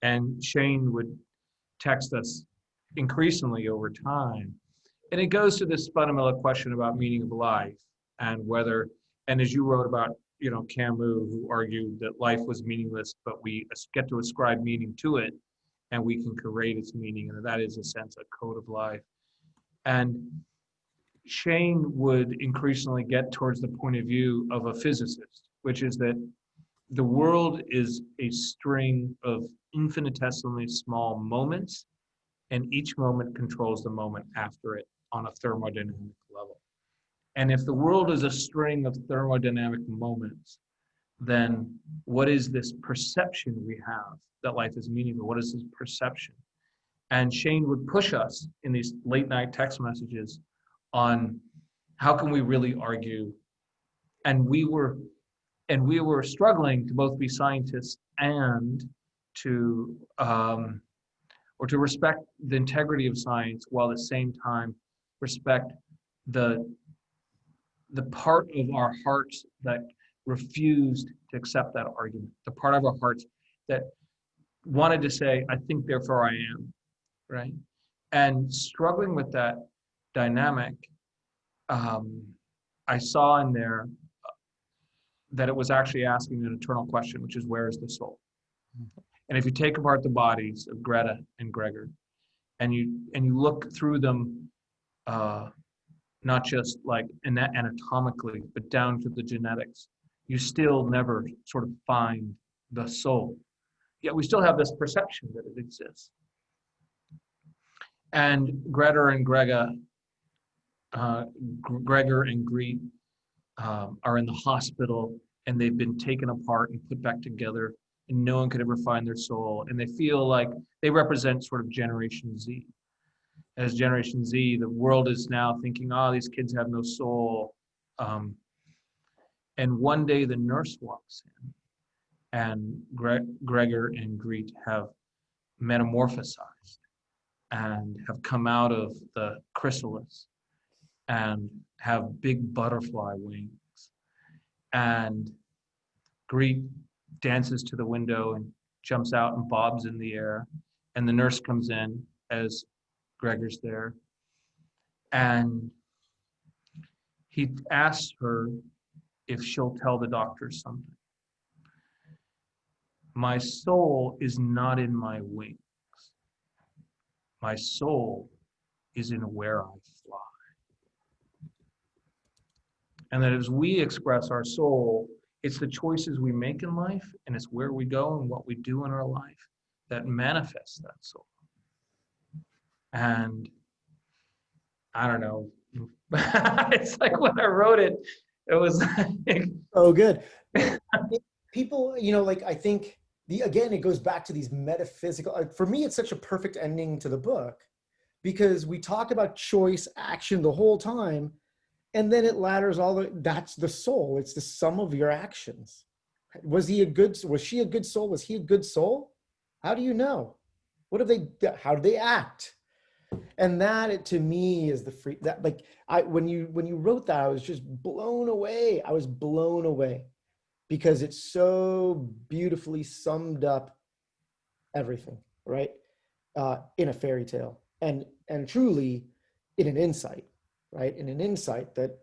and Shane would text us increasingly over time, and it goes to this fundamental question about meaning of life and whether, and as you wrote about, Camus, who argued that life was meaningless, but we get to ascribe meaning to it, and we can create its meaning, and that is, in a sense, a code of life. And Shane would increasingly get towards the point of view of a physicist, which is that the world is a string of infinitesimally small moments, and each moment controls the moment after it on a thermodynamic level. And if the world is a string of thermodynamic moments, then what is this perception we have that life is meaningful? What is this perception? And Shane would push us in these late night text messages on how can we really argue. And we were struggling to both be scientists and to respect the integrity of science, while at the same time respect the part of our hearts that refused to accept that argument, the part of our hearts that wanted to say, I think, therefore I am, right? And struggling with that dynamic, I saw in there that it was actually asking an eternal question, which is, where is the soul? And if you take apart the bodies of Greta and Gregor, and you look through them, not just like anatomically, but down to the genetics, you still never sort of find the soul. Yet we still have this perception that it exists. And Gregor and Greet are in the hospital, and they've been taken apart and put back together, and no one could ever find their soul. And they feel like they represent sort of Generation Z. As Generation Z, the world is now thinking, these kids have no soul. And one day the nurse walks in, and Gregor and Greet have metamorphosized and have come out of the chrysalis and have big butterfly wings. And Greet dances to the window and jumps out and bobs in the air. And the nurse comes in as Gregor's there. And he asks her if she'll tell the doctor something. My soul is not in my wings. My soul is in where I fly. And that as we express our soul, it's the choices we make in life, and it's where we go and what we do in our life that manifests that soul. And I don't know, it's like when I wrote it, it was like, oh, good. People, like, I think again, it goes back to these metaphysical, for me, it's such a perfect ending to the book, because we talk about choice, action the whole time. And then it ladders that's the soul. It's the sum of your actions. Was she a good soul? Was he a good soul? How do you know? How do they act? And that, to me, is when you wrote that, I was just blown away. I was blown away because it so beautifully summed up everything, right? In a fairy tale, and truly in an insight. Right? In an insight that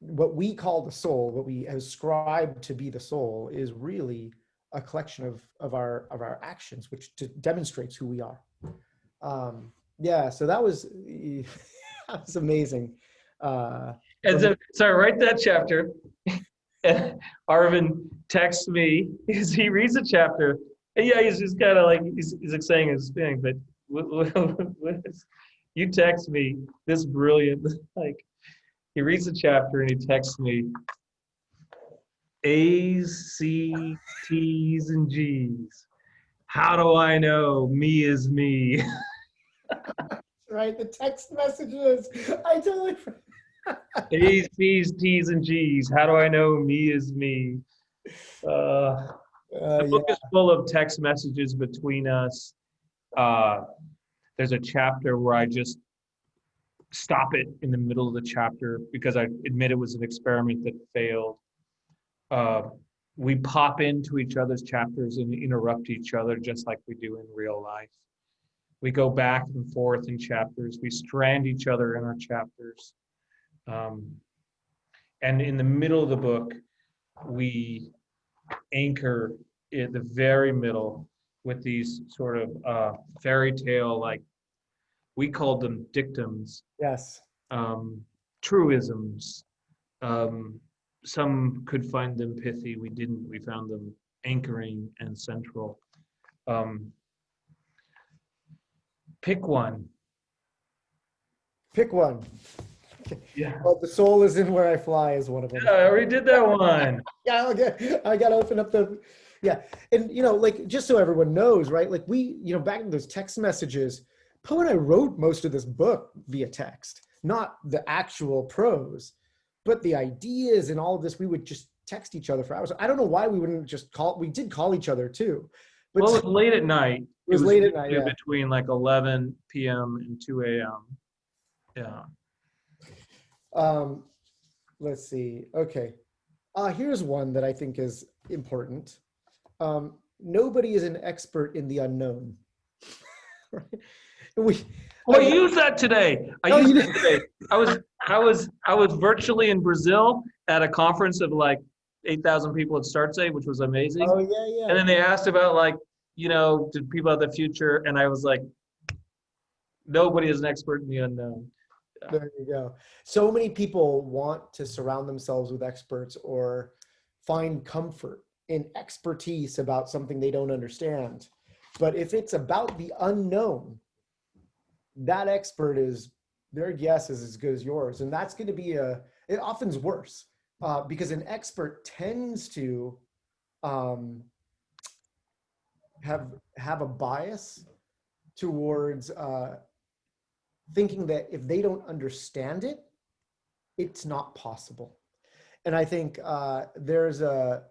what we call the soul, what we ascribe to be the soul, is really a collection of our actions, which demonstrates who we are. So that was that was amazing. and so I write that chapter, and Arvind texts me because he reads the chapter, and he's just kind of like he's like saying his thing, but what is, you text me this brilliant, like, he reads the chapter and he texts me A's, C's, T's, and G's. How do I know me is me? Right, the text messages. I totally. A's, C's, T's, and G's. How do I know me is me? The book is full of text messages between us. There's a chapter where I just stop it in the middle of the chapter because I admit it was an experiment that failed. We pop into each other's chapters and interrupt each other just like we do in real life. We go back and forth in chapters. We strand each other in our chapters. And in the middle of the book, we anchor in the very middle with these sort of fairy tale, like we called them dictums, Yes. truisms. Some could find them pithy. We didn't. We found them anchoring and central. Pick one. Pick one. Yeah. Well, the soul is in where I fly is one of them. Yeah, I already did that one. Yeah, okay. I gotta open up the, yeah. And like, just so everyone knows, right? Like back in those text messages, Poe and I wrote most of this book via text, not the actual prose, but the ideas and all of this, we would just text each other for hours. I don't know why we wouldn't just call, we did call each other too. But Well, it was late at night. It was late at night, usually yeah. between like 11 p.m. and 2 a.m. Yeah. Let's see. Okay. Here's one that I think is important. Nobody is an expert in the unknown. Right? I used that today. I used it today. I was virtually in Brazil at a conference of like 8,000 people at StartSay, which was amazing. Oh yeah. And then they asked about like, did people have the future? And I was like, nobody is an expert in the unknown. There you go. So many people want to surround themselves with experts or find comfort in expertise about something they don't understand. But if it's about the unknown, that expert their guess is as good as yours. And that's going to be it often's worse because an expert tends to have a bias towards thinking that if they don't understand it, it's not possible. And I think there's a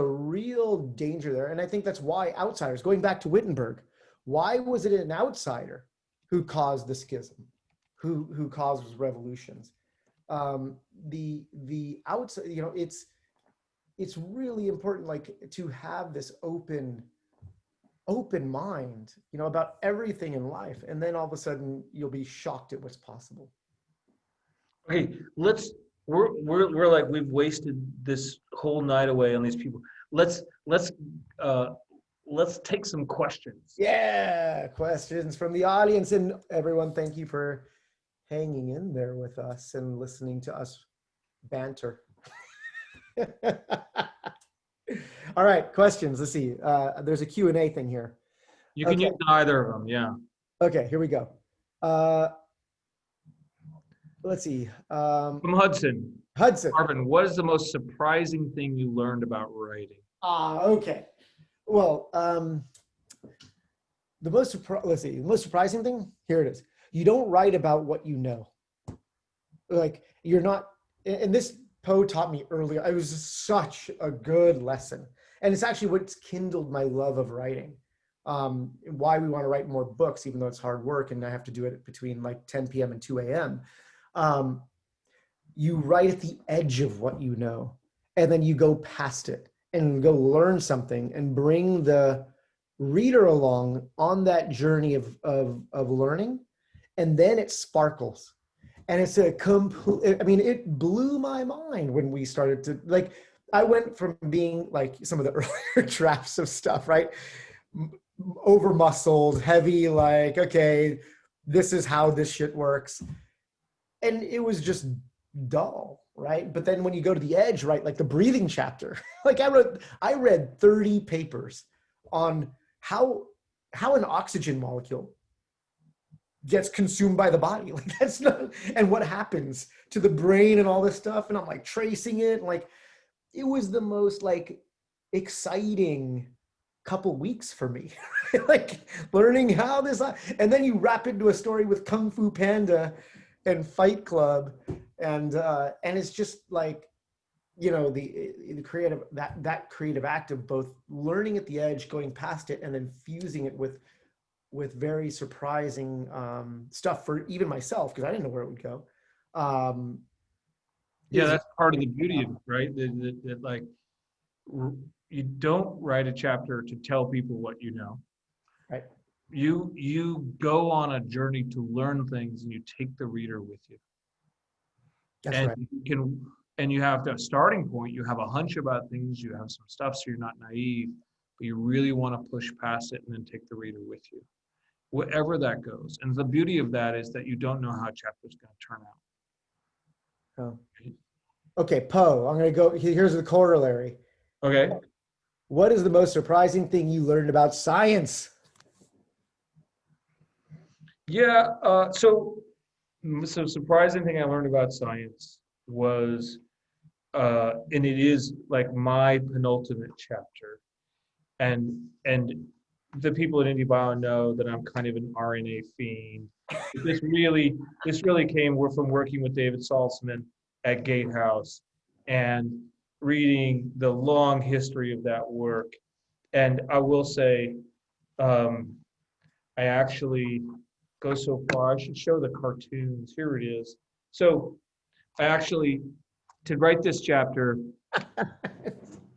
real danger there. And I think that's why outsiders, going back to Wittenberg, why was it an outsider who caused the schism, who caused revolutions? The outside, it's really important, like, to have this open mind, about everything in life. And then all of a sudden you'll be shocked at what's possible. Okay, we're like, we've wasted this whole night away on these people. Let's take some questions. Yeah, questions from the audience. And everyone, thank you for hanging in there with us and listening to us banter. All right, questions. Let's see. There's a Q&A thing here. You can use either of them, yeah. Okay, here we go. Let's see. From Hudson. Marvin, what is the most surprising thing you learned about writing? Okay. Well, the most surprising thing, here it is. You don't write about what you know. Like, you're not, and this Poe taught me earlier. It was such a good lesson. And it's actually what's kindled my love of writing. Why we want to write more books, even though it's hard work and I have to do it between like 10 p.m. and 2 a.m. You write at the edge of what you know, and then you go past it and go learn something and bring the reader along on that journey of learning. And then it sparkles. And it's a complete, it blew my mind when we started to, like, I went from being like some of the earlier drafts of stuff, right? Over muscled, heavy, like, okay, this is how this shit works. And it was just dull, right? But then when you go to the edge, right, like the breathing chapter, like I read 30 papers on how an oxygen molecule gets consumed by the body. Like, that's not, and what happens to the brain and all this stuff. And I'm like tracing it. Like, it was the most like exciting couple weeks for me, like learning how this, and then you wrap into a story with Kung Fu Panda and Fight Club. And it's just like, the creative, that creative act of both learning at the edge, going past it, and then fusing it with very surprising stuff for even myself, because I didn't know where it would go. Yeah, is- that's part of the beauty of it, right? That like you don't write a chapter to tell people what you know. Right. You go on a journey to learn things, and you take the reader with you. That's And right. you have a starting point. You have a hunch about things. You have some stuff, so you're not naive, but you really want to push past it and then take the reader with you, wherever that goes. And the beauty of that is that you don't know how a chapter is going to turn out. Oh. Okay, Poe, I'm going to go. Here's the corollary. Okay. What is the most surprising thing you learned about science? Yeah. So surprising thing I learned about science was, and it is like my penultimate chapter, and the people at IndieBio know that I'm kind of an RNA fiend. This really came from working with David Saltzman at Gatehouse and reading the long history of that work. And I will say, I actually go so far, I should show the cartoons. Here it is. So I actually, to write this chapter,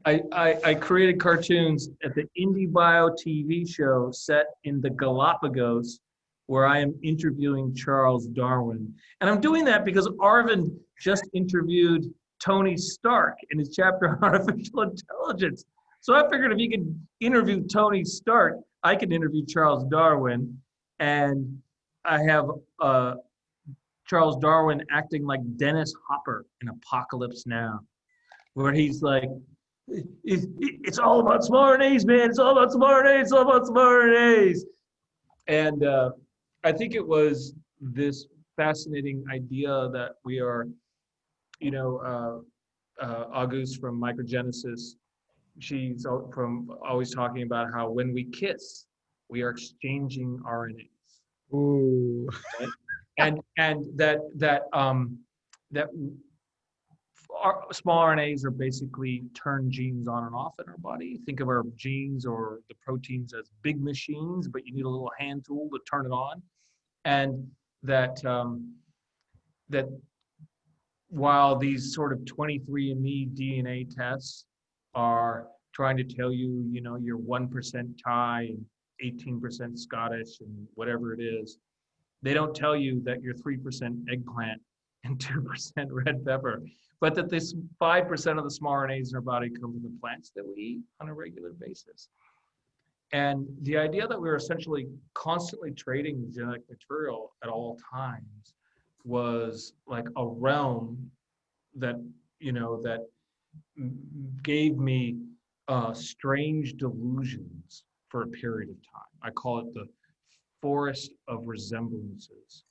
I created cartoons at the IndieBio TV show set in the Galapagos, where I am interviewing Charles Darwin. And I'm doing that because Arvind just interviewed Tony Stark in his chapter on artificial intelligence. So I figured if he could interview Tony Stark, I could interview Charles Darwin. And I have Charles Darwin acting like Dennis Hopper in Apocalypse Now, where he's like, it's all about small RNAs, man. It's all about small RNAs. It's all about small RNAs. And I think it was this fascinating idea that we are, Auguste from Microgenesis, she's from always talking about how when we kiss, we are exchanging RNAs. Ooh. And that small RNAs are basically turn genes on and off in our body. Think of our genes or the proteins as big machines, but you need a little hand tool to turn it on. And that while these sort of 23andMe DNA tests are trying to tell you, you're 1% Thai and 18% Scottish and whatever it is, they don't tell you that you're 3% eggplant and 2% red pepper, but that this 5% of the small RNAs in our body come from the plants that we eat on a regular basis. And the idea that we're essentially constantly trading genetic material at all times was like a realm that, that gave me strange delusions for a period of time. I call it the forest of resemblances.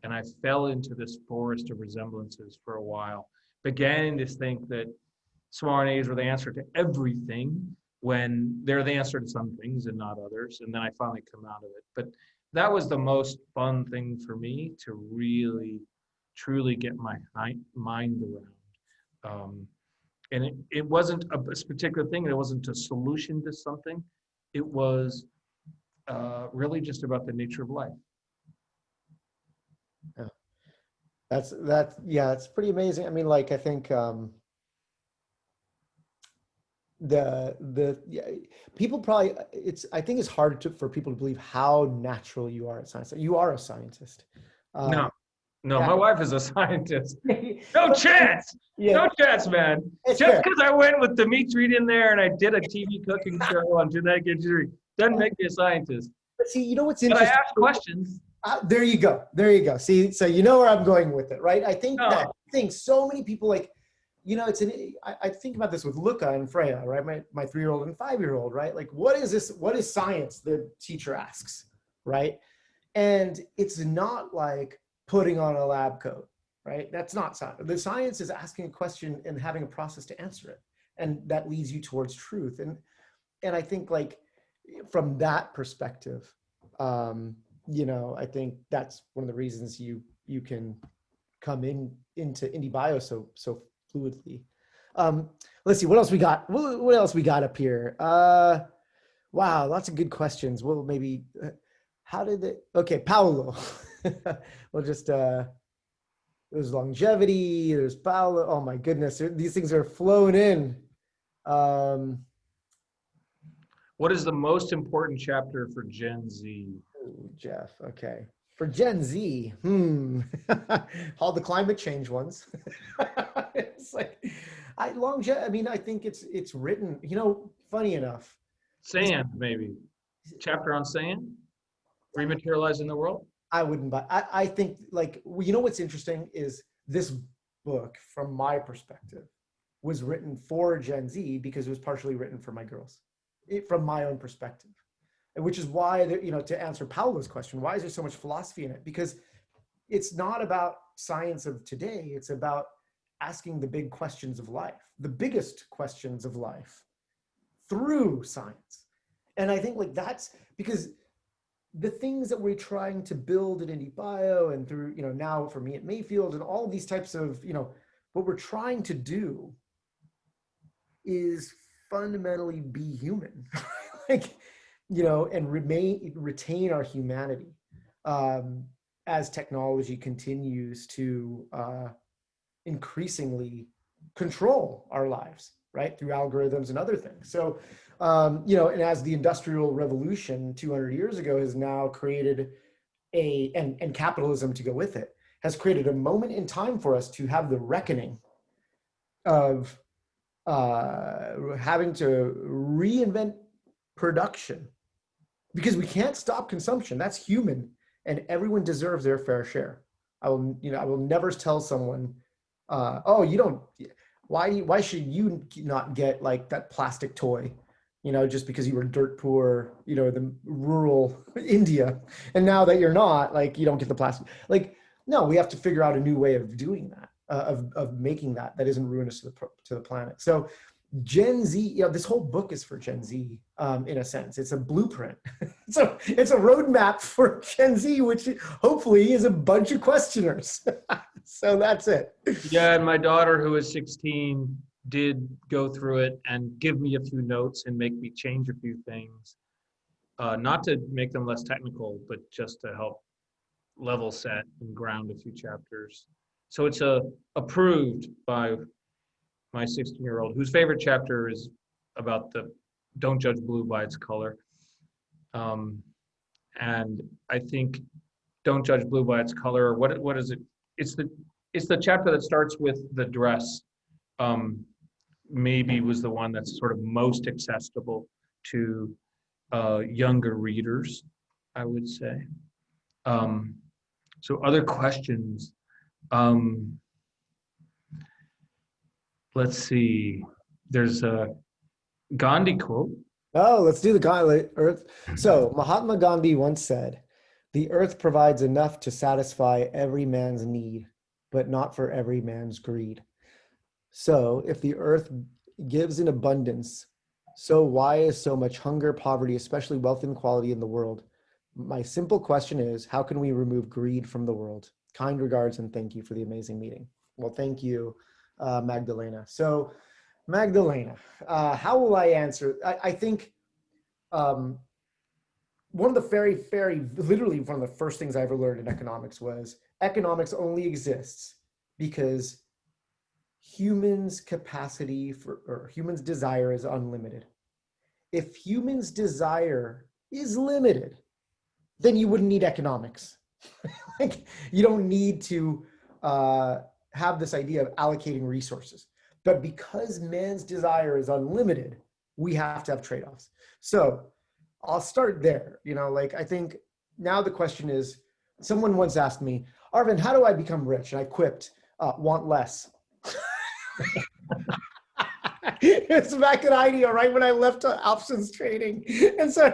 And I fell into this forest of resemblances for a while, began to think that small RNAs were the answer to everything when they're the answer to some things and not others. And then I finally come out of it. But that was the most fun thing for me to really, truly get my mind around. And it wasn't a particular thing. It wasn't a solution to something. It was really just about the nature of life. Yeah. It's pretty amazing. I mean, like, I think people probably, I think it's hard for people to believe how natural you are at science. You are a scientist. No, yeah. my wife is a scientist. No chance. Yeah. No chance, man. It's Just fair. because I went with Dimitri in there and I did a TV cooking show on genetic engineering doesn't make me a scientist. But see, you know what's But I interesting? ask questions. There you go. See, so you know where I'm going with it, right? I think that so many people like, I think about this with Luca and Freya, right? My 3-year-old and 5-year-old, right? Like, what is this? What is science? The teacher asks, right? And it's not like putting on a lab coat, right? That's not science. The science is asking a question and having a process to answer it. And that leads you towards truth. And I think, like, from that perspective, I think that's one of the reasons you can come into IndieBio so fluidly. Let's see, what else we got? What else we got up here? Wow, lots of good questions. Well, maybe how did it, okay, Paolo. We'll just, there's longevity, there's Paolo. Oh my goodness, these things are flowing in. What is the most important chapter for Gen Z? Ooh, Jeff, okay. For Gen Z, all the climate change ones. It's like, I mean, I think it's written, funny enough. Sand, maybe. Chapter on sand? Rematerializing the world? I wouldn't buy, I think like, what's interesting is this book, from my perspective, was written for Gen Z because it was partially written for my girls, from my own perspective. Which is why, to answer Paolo's question, why is there so much philosophy in it? Because it's not about science of today. It's about asking the big questions of life, the biggest questions of life through science. And I think like that's because the things that we're trying to build at IndieBio and through, now for me at Mayfield and all these types of, what we're trying to do is fundamentally be human. Like, and retain our humanity as technology continues to increasingly control our lives, right? Through algorithms and other things. So, and as the Industrial Revolution 200 years ago has now created and capitalism to go with it, has created a moment in time for us to have the reckoning of having to reinvent production, because we can't stop consumption. That's human, and everyone deserves their fair share. I will never tell someone, oh, you don't, why should you not get like that plastic toy, just because you were dirt poor, the rural India, and now that you're not, like, you don't get the plastic. Like, no, we have to figure out a new way of doing that, of making that isn't ruinous to the planet. So Gen Z, this whole book is for Gen Z, in a sense. It's a blueprint. So it's a roadmap for Gen Z, which hopefully is a bunch of questioners. So that's it. Yeah, and my daughter, who is 16, did go through it and give me a few notes and make me change a few things. Not to make them less technical, but just to help level set and ground a few chapters. So it's approved by my 16-year-old, whose favorite chapter is about the don't judge blue by its color. And I think don't judge blue by its color. What is it? It's the chapter that starts with the dress. Maybe was the one that's sort of most accessible to younger readers, I would say. So other questions. Let's see. There's a Gandhi quote. Oh, let's do the Earth. So Mahatma Gandhi once said, "The earth provides enough to satisfy every man's need, but not for every man's greed." So if the earth gives in abundance, so why is so much hunger, poverty, especially wealth inequality in the world? My simple question is, how can we remove greed from the world? Kind regards and thank you for the amazing meeting. Well, thank you, Magdalena. So Magdalena, how will I answer? I think one of the literally one of the first things I ever learned in economics was economics only exists because humans' capacity or humans' desire is unlimited. If humans' desire is limited, then you wouldn't need economics. Like, you don't need to have this idea of allocating resources. But because man's desire is unlimited, we have to have trade-offs. So I'll start there. I think now the question is, someone once asked me, Arvind, how do I become rich? And I quipped, want less. It's back at IDEO, right when I left options trading. And so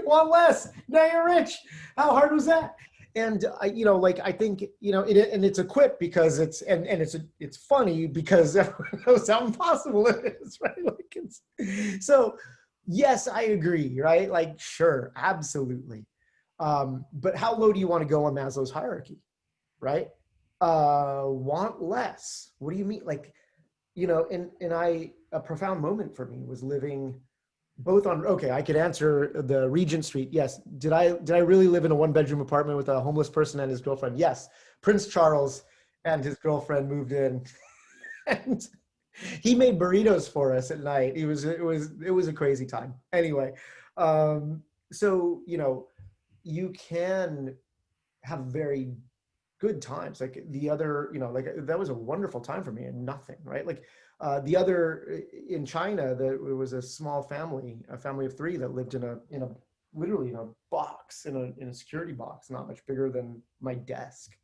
want less, now you're rich. How hard was that? And I think, and it's a quip because it's funny because everyone knows how impossible it is, right? So yes, I agree, right? Like, sure, absolutely. But how low do you want to go on Maslow's hierarchy, right? Want less. What do you mean? Like, a profound moment for me was living both on, okay, I could answer the Regent Street. Yes. Did I really live in a 1-bedroom apartment with a homeless person and his girlfriend? Yes. Prince Charles and his girlfriend moved in and he made burritos for us at night. It was a crazy time. Anyway, so, you know, you can have very good times. Like the other, you know, like that was a wonderful time for me and nothing, right? Like the other in China, it was a small family, a family of 3 that lived in a literally in a box, in a security box, not much bigger than my desk.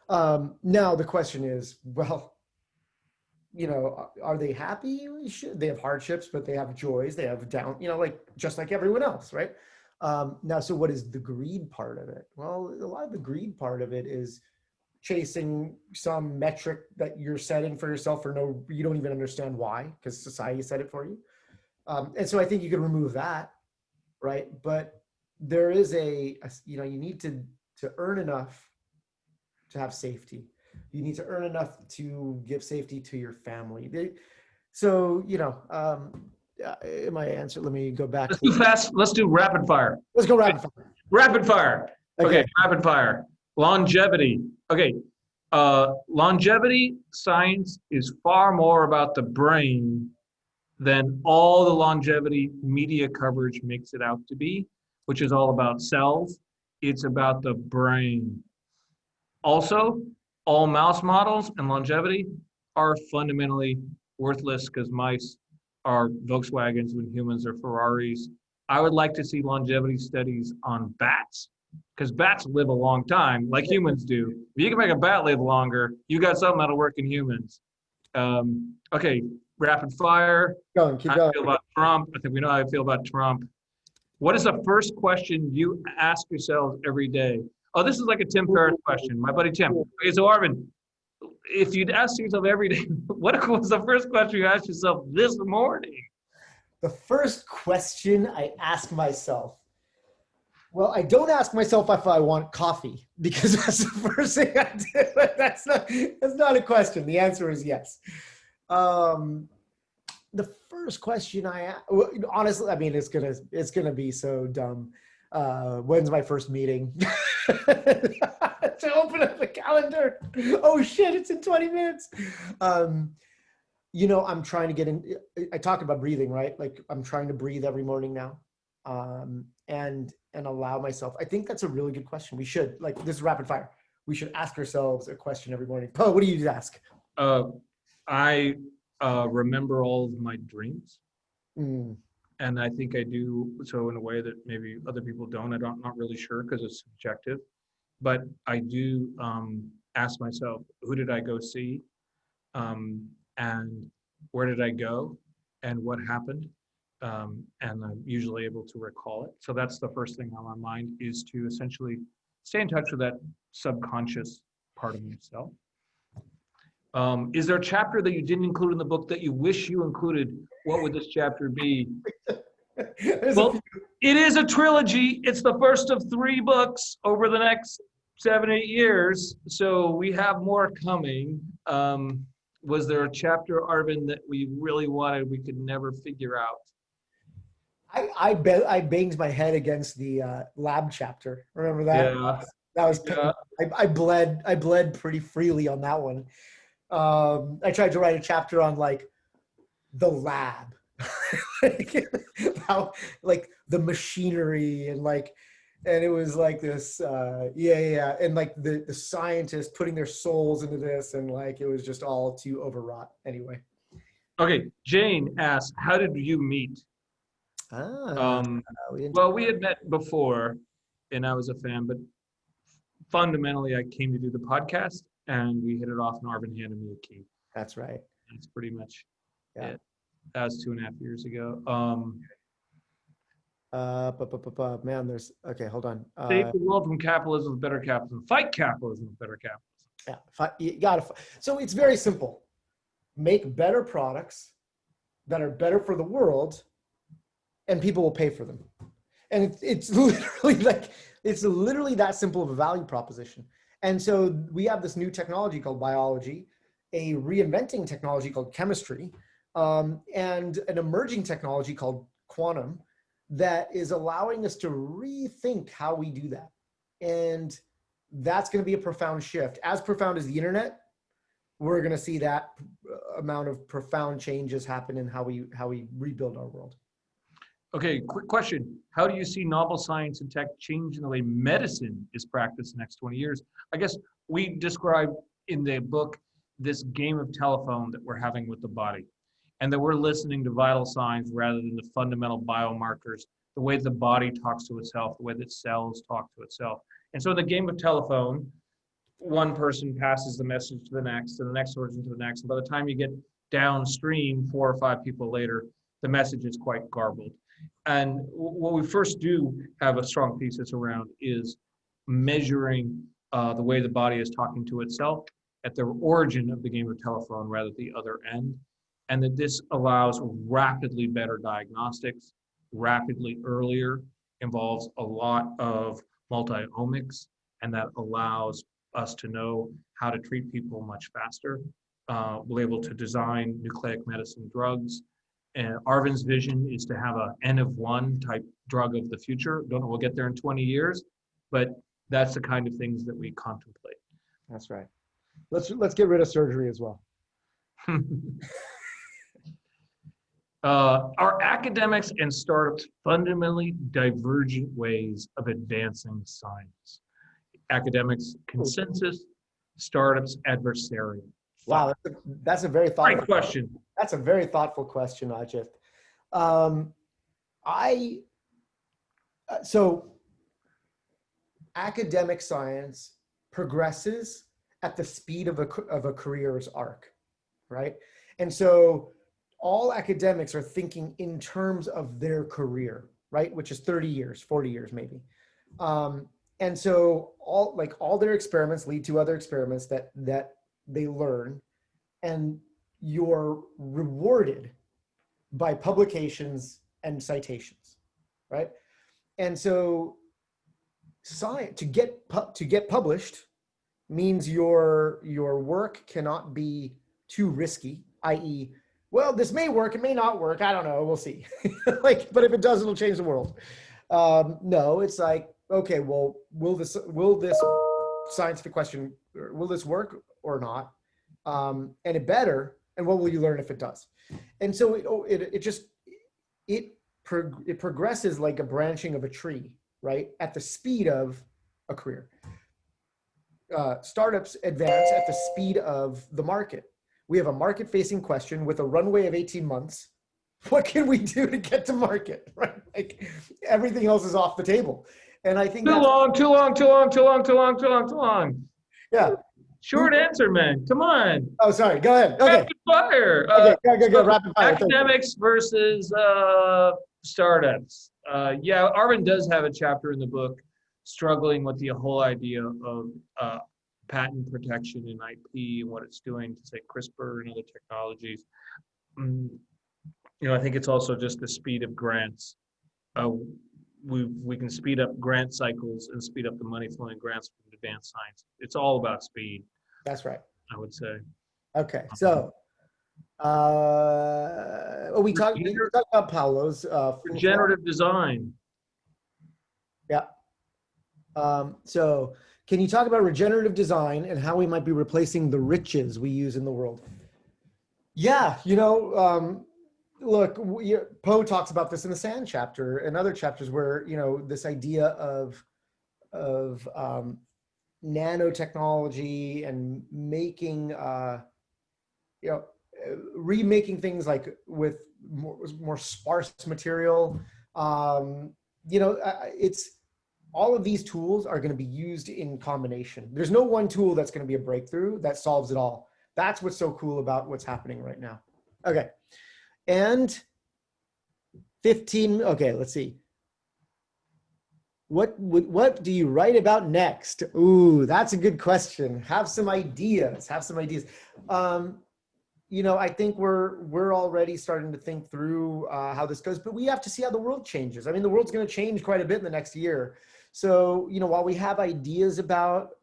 Now the question is, well, you know, are they happy? They have hardships, but they have joys. They have down, you know, like just like everyone else, right? Now, so what is the greed part of it? Well, a lot of the greed part of it is chasing some metric that you're setting for yourself for you don't even understand why, because society set it for you. And so I think you could remove that, right? But there is you know, you need to earn enough to have safety. You need to earn enough to give safety to your family. So, you know, my answer, let me go back. Let's do fast. Let's do rapid fire. Let's go rapid fire. Rapid fire. Okay, Okay. rapid fire. Longevity. Okay. Longevity science is far more about the brain than all the longevity media coverage makes it out to be, which is all about cells. It's about the brain. Also, all mouse models and longevity are fundamentally worthless because mice are Volkswagens when humans are Ferraris. I would like to see longevity studies on bats because bats live a long time like humans do. If you can make a bat live longer, you got something that'll work in humans. Okay, rapid fire. Keep How going. I feel about Trump. I think we know how I feel about Trump. What is the first question you ask yourselves every day? Oh, this is like a Tim Ferriss question. My buddy Tim. Okay, so Arvin, if you'd ask yourself every day, what was the first question you asked yourself this morning? The first question I ask myself, well, I don't ask myself if I want coffee because that's the first thing I do. That's not a question. The answer is yes. The first question honestly, I mean, it's gonna be so dumb. When's my first meeting? To open up the calendar. Oh shit, it's in 20 minutes. You know, I'm trying to get in. I talked about breathing, right? Like I'm trying to breathe every morning now, and allow myself. I think that's a really good question. We should, like, this is rapid fire. We should ask ourselves a question every morning. Poe, what do you ask? I remember all of my dreams. Mm. And I think I do so in a way that maybe other people don't. I'm not really sure because it's subjective. But I do ask myself, who did I go see? And where did I go? And what happened? And I'm usually able to recall it. So that's the first thing on my mind, is to essentially stay in touch with that subconscious part of myself. Is there a chapter that you didn't include in the book that you wish you included? What would this chapter be? Well, it is a trilogy. It's the first of 3 books over the next 7-8 years. So we have more coming. Was there a chapter, Arvin, that we really wanted we could never figure out? I banged my head against the lab chapter. Remember that? Yeah. That was Yeah. I bled pretty freely on that one. I tried to write a chapter on like the lab, how like the machinery and it was like this and like the scientists putting their souls into this, and like it was just all too overwrought. Anyway. Okay, Jane asks, how did you meet? Well, we had met before and I was a fan, but fundamentally I came to do the podcast and we hit it off and Arvin handed me a key. That's right. That's pretty much Yeah. it. That was 2.5 years ago. Man, there's, okay, hold on. Save the world from capitalism with better capitalism. Fight capitalism with better capitalism. Yeah, you gotta. So it's very simple. Make better products that are better for the world, and people will pay for them. And it's literally that simple of a value proposition. And so we have this new technology called biology, a reinventing technology called chemistry, and an emerging technology called quantum that is allowing us to rethink how we do that. And that's going to be a profound shift. As profound as the internet, we're going to see that amount of profound changes happen in how we rebuild our world. Okay, quick question. How do you see novel science and tech changing the way medicine is practiced in the next 20 years? I guess we describe in the book this game of telephone that we're having with the body, and that we're listening to vital signs rather than the fundamental biomarkers, the way the body talks to itself, the way that cells talk to itself. And so the game of telephone, one person passes the message to the next, and the next person to the next. And by the time you get downstream, 4 or 5 people later, the message is quite garbled. And what we first do have a strong thesis around is measuring the way the body is talking to itself at the origin of the game of telephone rather than the other end. And that this allows rapidly better diagnostics, rapidly earlier, involves a lot of multi-omics, and that allows us to know how to treat people much faster. We're able to design nucleic medicine drugs. And Arvind's vision is to have a N of 1 type drug of the future. Don't know we'll get there in 20 years, but that's the kind of things that we contemplate. That's right. Let's get rid of surgery as well. Are academics and startups fundamentally divergent ways of advancing science? Academics consensus, startups adversarial. Wow, that's a very thoughtful Great question. That's a very thoughtful question, Ajit. So academic science progresses at the speed of a career's arc, right? And so all academics are thinking in terms of their career, right? Which is 30 years, 40 years maybe. And so all their experiments lead to other experiments that they learn, and you're rewarded by publications and citations, right? And so science, to get published means your work cannot be too risky, i.e., well, this may work, it may not work, I don't know, we'll see. But if it does, it'll change the world. No, it's like, okay, well, will this scientific question, will this work or not? And it better, and what will you learn if it does? And so it progresses like a branching of a tree, right? At the speed of a career. Startups advance at the speed of the market. We have a market-facing question with a runway of 18 months. What can we do to get to market, right? Like everything else is off the table. And I think too long. Yeah. Short answer, man. Come on. Oh, sorry. Go ahead. Okay. Rapid fire. Okay, go. Rapid fire. Academics versus startups. Yeah, Arvind does have a chapter in the book struggling with the whole idea of patent protection and IP and what it's doing to, say, CRISPR and other technologies. I think it's also just the speed of grants. We can speed up grant cycles and speed up the money flowing grants from advanced science. It's all about speed. That's right. I would say. Okay, so we talked about Paulo's regenerative design. Yeah. So can you talk about regenerative design and how we might be replacing the riches we use in the world? Yeah, look, Poe talks about this in the Sand chapter and other chapters where, this idea of nanotechnology and making, remaking things like with more sparse material. It's all of these tools are going to be used in combination. There's no one tool that's going to be a breakthrough that solves it all. That's what's so cool about what's happening right now. Okay. And 15, okay, let's see. What do you write about next? Ooh, that's a good question. Have some ideas. I think we're already starting to think through how this goes, but we have to see how the world changes. I mean, the world's going to change quite a bit in the next year. So, while we have ideas about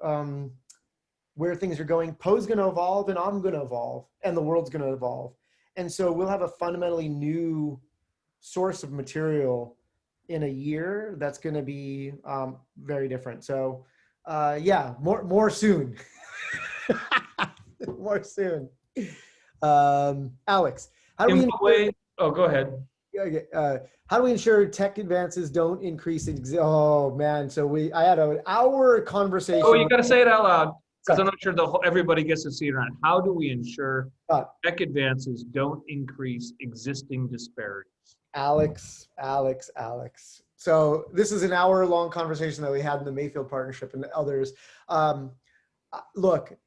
where things are going, Poe's going to evolve and I'm going to evolve and the world's going to evolve. And so we'll have a fundamentally new source of material in a year, that's going to be very different. So yeah, more soon. More soon. Alex, how do In we what way? Oh, go ahead. how do we ensure tech advances don't increase? Oh man, so I had an hour conversation. Oh, you got to say it out loud because I'm Sorry. not sure everybody gets to see it around. How do we ensure Uh, tech advances don't increase existing disparities? Alex. So this is an hour-long conversation that we had in the Mayfield Partnership and others. Look,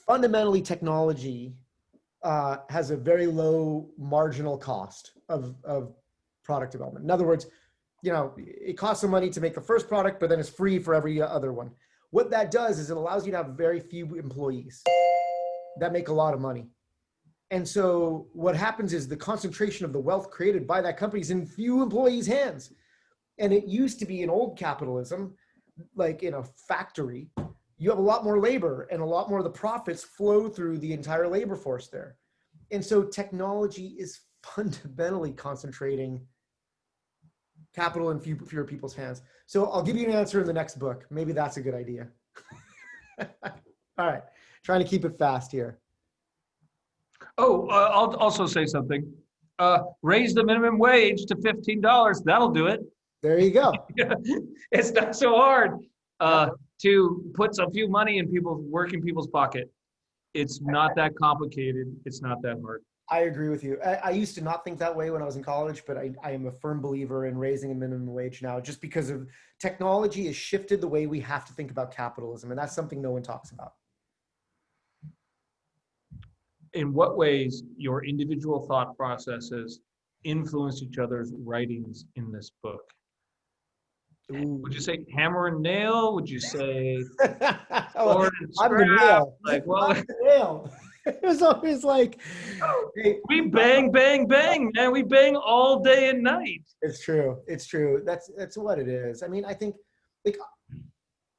fundamentally, technology has a very low marginal cost of product development. In other words, it costs some money to make the first product, but then it's free for every other one. What that does is it allows you to have very few employees that make a lot of money. And so what happens is the concentration of the wealth created by that company is in few employees' hands. And it used to be in old capitalism, like in a factory, you have a lot more labor and a lot more of the profits flow through the entire labor force there. And so technology is fundamentally concentrating capital in fewer people's hands. So I'll give you an answer in the next book. Maybe that's a good idea. All right, trying to keep it fast here. Oh, I'll also say something. Raise the minimum wage to $15. That'll do it. There you go. It's not so hard to put a few money in working people's pocket. It's not that complicated. It's not that hard. I agree with you. I used to not think that way when I was in college, but I am a firm believer in raising a minimum wage now, just because of technology has shifted the way we have to think about capitalism. And that's something no one talks about. In what ways your individual thought processes influence each other's writings in this book? Ooh. Would you say hammer and nail? Would you say Oh, sword and I'm the scrap? nail. Like, well, I'm the nail. It was always like, hey, we bang, bang, bang, man. We bang all day and night. it's true. It's true. That's what it is. I mean, I think like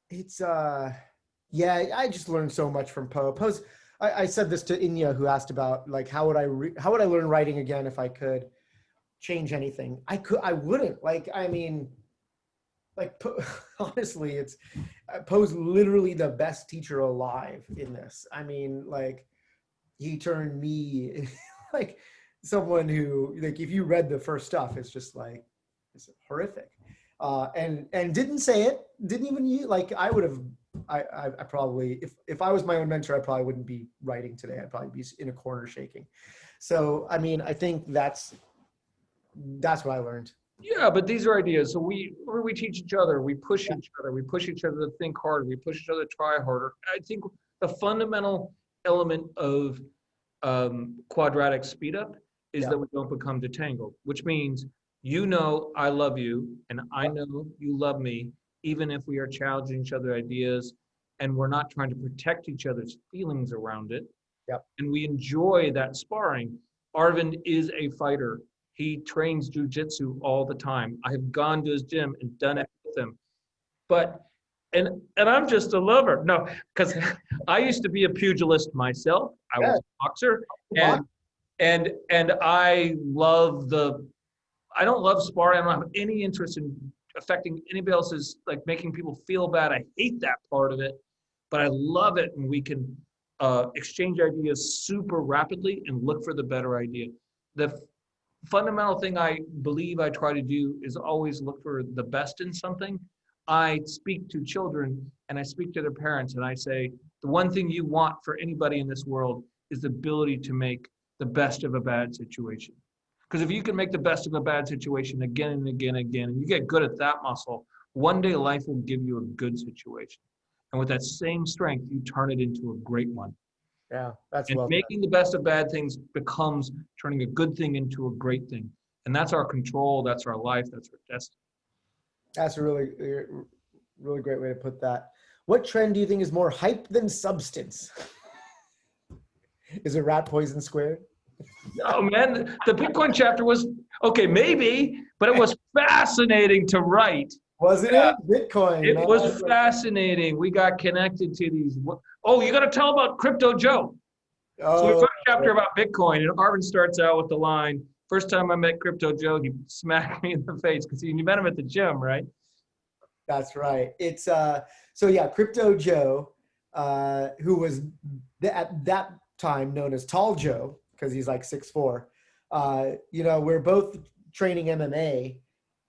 it's yeah, I just learned so much from Poe. Poe's, I said this to Inya, who asked about like how would I learn writing again if I could change anything? I wouldn't. Like, I mean, like honestly, it's Poe's literally the best teacher alive in this. I mean, like he turned me like someone who, like, if you read the first stuff, it's just like, it's horrific. And didn't say it, didn't even like, I would have, I probably, if I was my own mentor, I probably wouldn't be writing today. I'd probably be in a corner shaking. So, I mean, I think that's what I learned. Yeah, but these are ideas. So we teach each other. We push each other. We push each other to think harder. We push each other to try harder. I think the fundamental element of quadratic speed up is that we don't become detangled, which means I love you and I know you love me, even if we are challenging each other's ideas and we're not trying to protect each other's feelings around it. Yep. And we enjoy that sparring. Arvind is a fighter. He trains jujitsu all the time. I have gone to his gym and done it with him. But and I'm just a lover. No, because I used to be a pugilist myself. I was a boxer, and I love I don't love sparring. I don't have any interest in affecting anybody else's, like making people feel bad. I hate that part of it, but I love it, and we can exchange ideas super rapidly and look for the better idea. The fundamental thing I believe I try to do is always look for the best in something. I speak to children and I speak to their parents and I say, the one thing you want for anybody in this world is the ability to make the best of a bad situation. Because if you can make the best of a bad situation again and again and again, and you get good at that muscle, one day life will give you a good situation. And with that same strength, you turn it into a great one. Yeah, that's and making the best of bad things becomes turning a good thing into a great thing. And that's our control, that's our life, that's our destiny. That's a really, really great way to put that. What trend do you think is more hype than substance? Is it rat poison squared? Oh man, the Bitcoin chapter was, okay, maybe, but it was fascinating to write. Wasn't it? Bitcoin. It was fascinating. We got connected to these. Oh, you got to tell about Crypto Joe. So we put a chapter about Bitcoin, and Arvind starts out with the line, First time I met Crypto Joe, he smacked me in the face because you met him at the gym, right? That's right. It's so yeah, Crypto Joe, who was at that time known as Tall Joe because he's like 6'4". You know, we're both training MMA,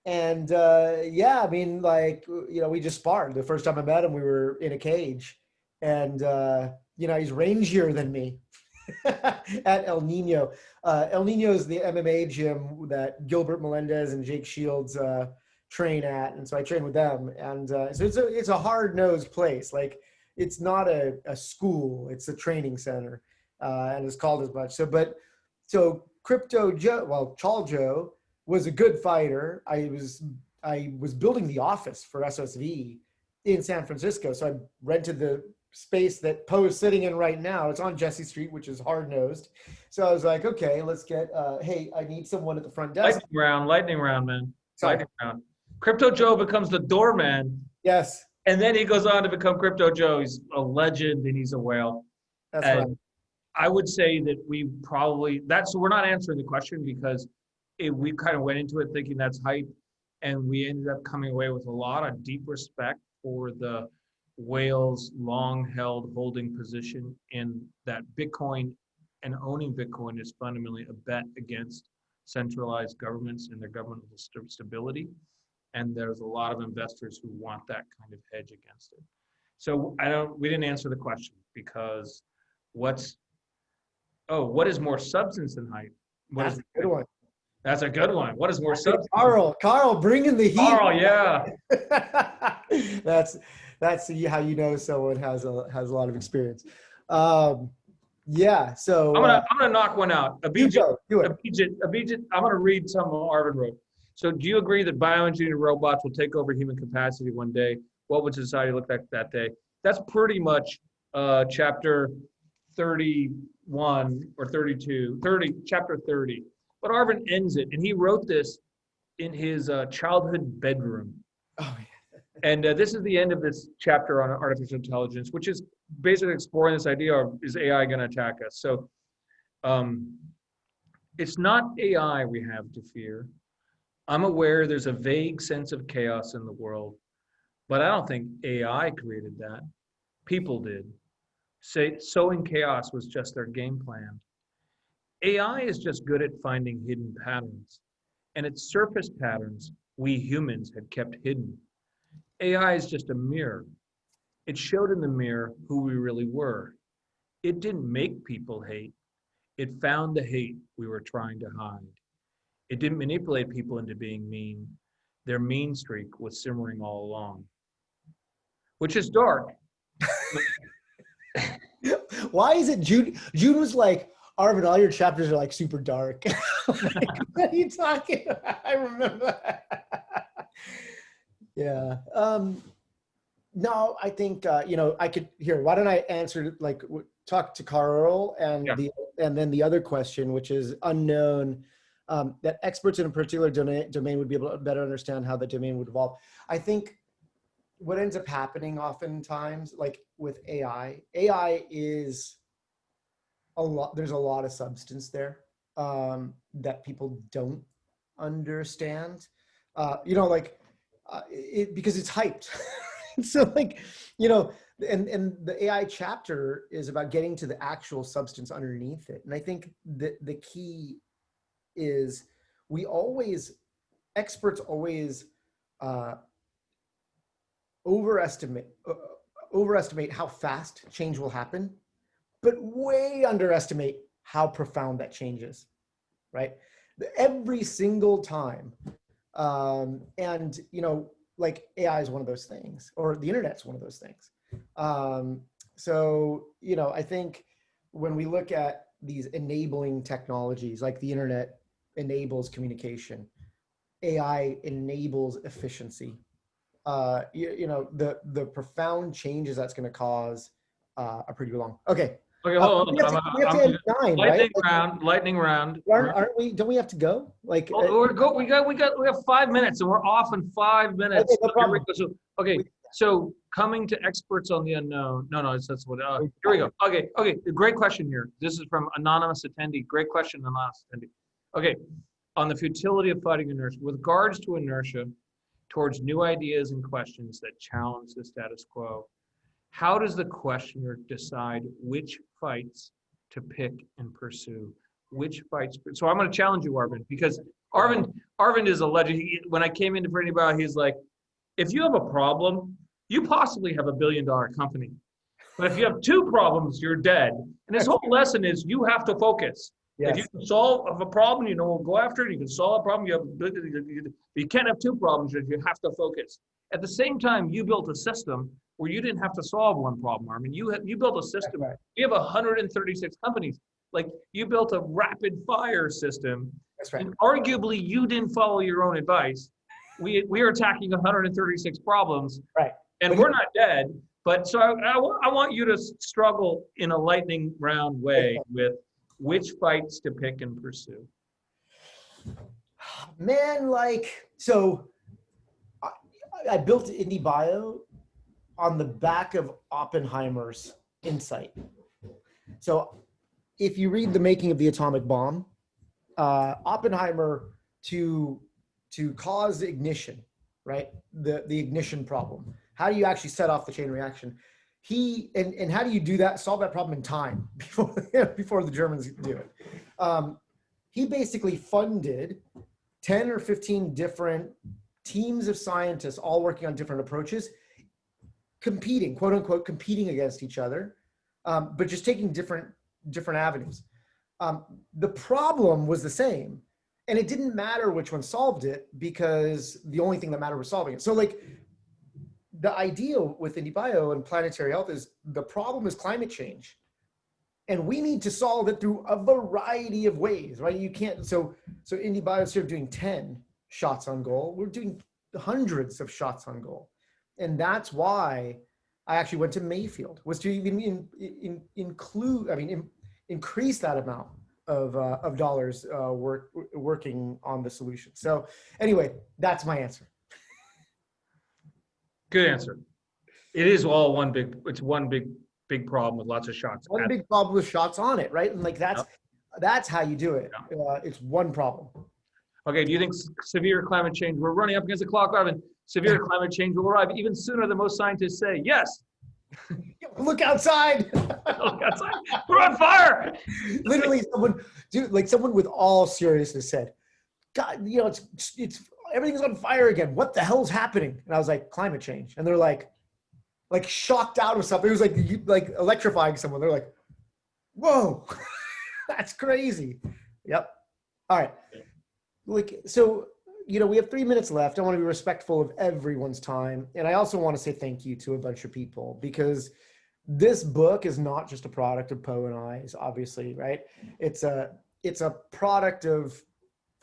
and yeah, I mean, like, you know, we just sparred. The first time I met him, we were in a cage, and you know, he's rangier than me. At El Nino. El Nino is the MMA gym that Gilbert Melendez and Jake Shields train at, and so I train with them. And so it's a hard-nosed place. Like, it's not a school; it's a training center, and it's called as much. So Crypto Joe, well, Chal Joe was a good fighter. I was building the office for SSV in San Francisco, so I rented the space that Poe is sitting in right now. It's on Jesse Street, which is hard-nosed. So I was like, okay, let's get, hey, I need someone at the front desk. Lightning round, man. Sorry. Lightning round. Crypto Joe becomes the doorman, Yes, and then he goes on to become Crypto Joe. He's a legend, and he's a whale. that's And right. I would say that we're not answering the question because we kind of went into it thinking that's hype, and we ended up coming away with a lot of deep respect for the whale's long-held holding position in that Bitcoin and owning Bitcoin is fundamentally a bet against centralized governments and their governmental stability. And there's a lot of investors who want that kind of hedge against it. So we didn't answer the question because what is more substance than hype? That's a good one. That's a good one. What is more substance? Carl, bringing the heat. Carl, yeah. That's how you know someone has a lot of experience. Yeah. So I'm gonna knock one out. do it. Abhijit, I'm gonna read some of Arvin wrote. So, do you agree that bioengineered robots will take over human capacity one day? What would society look like that day? That's pretty much chapter 31 or 32, chapter 30. But Arvin ends it, and he wrote this in his childhood bedroom. Oh, yeah. And this is the end of this chapter on artificial intelligence, which is basically exploring this idea of, is AI going to attack us? So it's not AI we have to fear. I'm aware there's a vague sense of chaos in the world, but I don't think AI created that. People did. Sowing chaos was just their game plan. AI is just good at finding hidden patterns, and its surface patterns we humans had kept hidden. AI is just a mirror. It showed in the mirror who we really were. It didn't make people hate. It found the hate we were trying to hide. It didn't manipulate people into being mean. Their mean streak was simmering all along, which is dark. Why is it Jude was like, Arvin, all your chapters are like super dark. Like, what are you talking about? I remember that. Yeah. No, I think, you know, I could here. Why don't I answer, like, talk to Carl and and then the other question, which is unknown, that experts in a particular domain would be able to better understand how the domain would evolve. I think what ends up happening oftentimes, like with AI is there's a lot of substance there that people don't understand. You know, like because it's hyped. So, like, you know, and the AI chapter is about getting to the actual substance underneath it. And I think that the key is experts always overestimate how fast change will happen, but way underestimate how profound that change is, right? Every single time. And, you know, like AI is one of those things, or the internet's one of those things. So, you know, I think when we look at these enabling technologies, like the internet enables communication, AI enables efficiency. You know, the profound changes that's going to cause are pretty long. Okay. Okay, hold on. We have to end 9, right? Lightning round. Aren't we? Don't we have to go? Like, We have 5 minutes, and we're off in 5 minutes. Okay, no problem. So coming to experts on the unknown. No, that's what. Here we go. Okay. Great question here. This is from anonymous attendee. Great question, anonymous attendee. Okay, on the futility of fighting inertia, with regards to inertia, towards new ideas and questions that challenge the status quo, how does the questioner decide which fights to pick and pursue? Which fights? So I'm going to challenge you, Arvind, because Arvind is a legend. When I came into for anybody, he's like, if you have a problem, you possibly have $1 billion company. But if you have 2 problems, you're dead. And his whole lesson is you have to focus. Yes. If you can solve a problem, go after it. You can solve a problem. You can't have 2 problems. You have to focus. At the same time, you built a system where you didn't have to solve one problem, Armin. You built a system. Right. You have 136 companies. Like, you built a rapid fire system. That's right. And arguably, you didn't follow your own advice. We are attacking 136 problems. Right. And we're not dead. But so I want you to struggle in a lightning round way with which fights to pick and pursue. Man, so I built IndieBio on the back of Oppenheimer's insight. So if you read The Making of the Atomic Bomb, Oppenheimer, to cause ignition, right? The ignition problem. How do you actually set off the chain reaction? And how do you do that? Solve that problem in time before the Germans do it. He basically funded 10 or 15 different teams of scientists, all working on different approaches, competing, quote unquote, competing against each other, but just taking different avenues. The problem was the same, and it didn't matter which one solved it because the only thing that mattered was solving it. So the idea with IndieBio and planetary health is the problem is climate change. And we need to solve it through a variety of ways, right? You can't, so IndieBio, instead of doing 10 shots on goal, we're doing hundreds of shots on goal. And that's why I actually went to Mayfield, was to even increase that amount of dollars working on the solution. So anyway, that's my answer. Good answer. It is all one big problem with lots of shots. One big problem with shots on it, right? And that's how you do it. It's one problem. Okay, do you think severe climate change, we're running up against the clock, Arvin, severe climate change will arrive even sooner than most scientists say? Yes. Look outside. Look outside. We're on fire. Literally someone with all seriousness said, God, it's everything's on fire again. What the hell's happening? And I was like, climate change. And they're like shocked out of something. It was like electrifying someone. They're like, whoa, that's crazy. Yep. All right. So, we have 3 minutes left. I want to be respectful of everyone's time. And I also want to say thank you to a bunch of people, because this book is not just a product of Poe and I's, obviously, right? It's a product of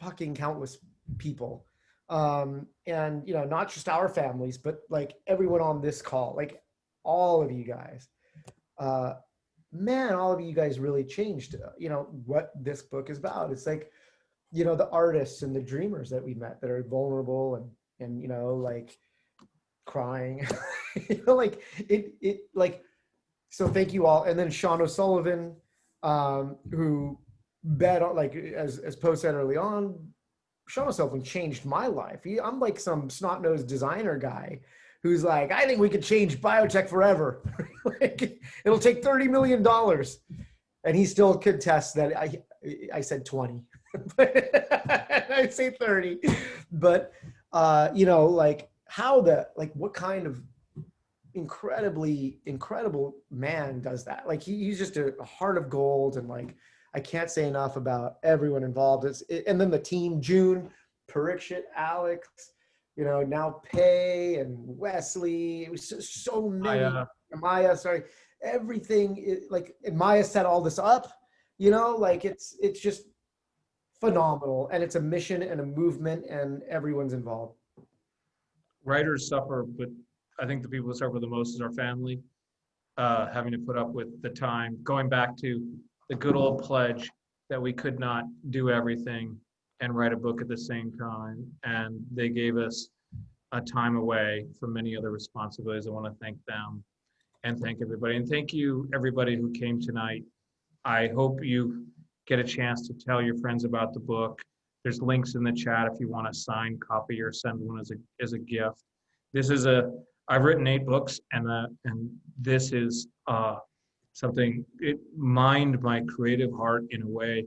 fucking countless people. And not just our families, but everyone on this call, all of you guys, man, all of you guys really changed, what this book is about. It's the artists and the dreamers that we met that are vulnerable and crying, so thank you all. And then Sean O'Sullivan, who bet on, as Poe said early on, Sean O'Sullivan changed my life. I'm like some snot-nosed designer guy who's like, I think we could change biotech forever. It'll take $30 million. And he still contests that I said 20. I say 30. But, what kind of incredible man does that? He's just a heart of gold, and I can't say enough about everyone involved. And then the team, June, Parikshit, Alex, now Pei and Wesley. It was just so many. Maya, sorry. Everything and Maya set all this up. It's just phenomenal, and it's a mission and a movement, and everyone's involved. Writers suffer, but I think the people who suffer the most is our family, having to put up with the time, going back to the good old pledge that we could not do everything and write a book at the same time. And they gave us a time away from many other responsibilities. I want to thank them and thank everybody. And thank you, everybody who came tonight. I hope you get a chance to tell your friends about the book. There's links in the chat if you want a signed copy or send one as a gift. I've written 8 books, and this is something, it mined my creative heart in a way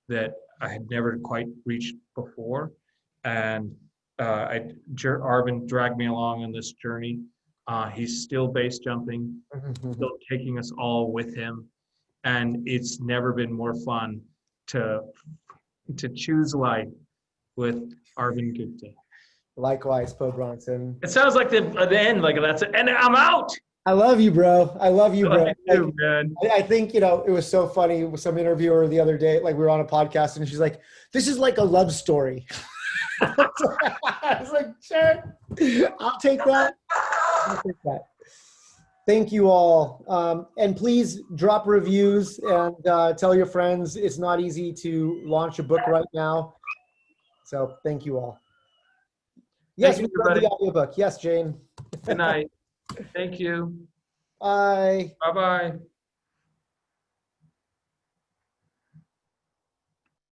that I had never quite reached before. And Arvin dragged me along on this journey. He's still base jumping, still taking us all with him. And it's never been more fun to choose life with Arvin Gupta. Likewise, Poe Bronson. It sounds like the end, like that's it. And I'm out. I love you, bro. I love you, bro. You, man. I think, it was so funny with some interviewer the other day, like we were on a podcast and she's like, this is like a love story. I was like, sure, I'll take that. Thank you all. And please drop reviews and tell your friends. It's not easy to launch a book right now. So thank you all. Yes, we read the audiobook. Yes, Jane. Good night. Thank you. Bye. Bye-bye.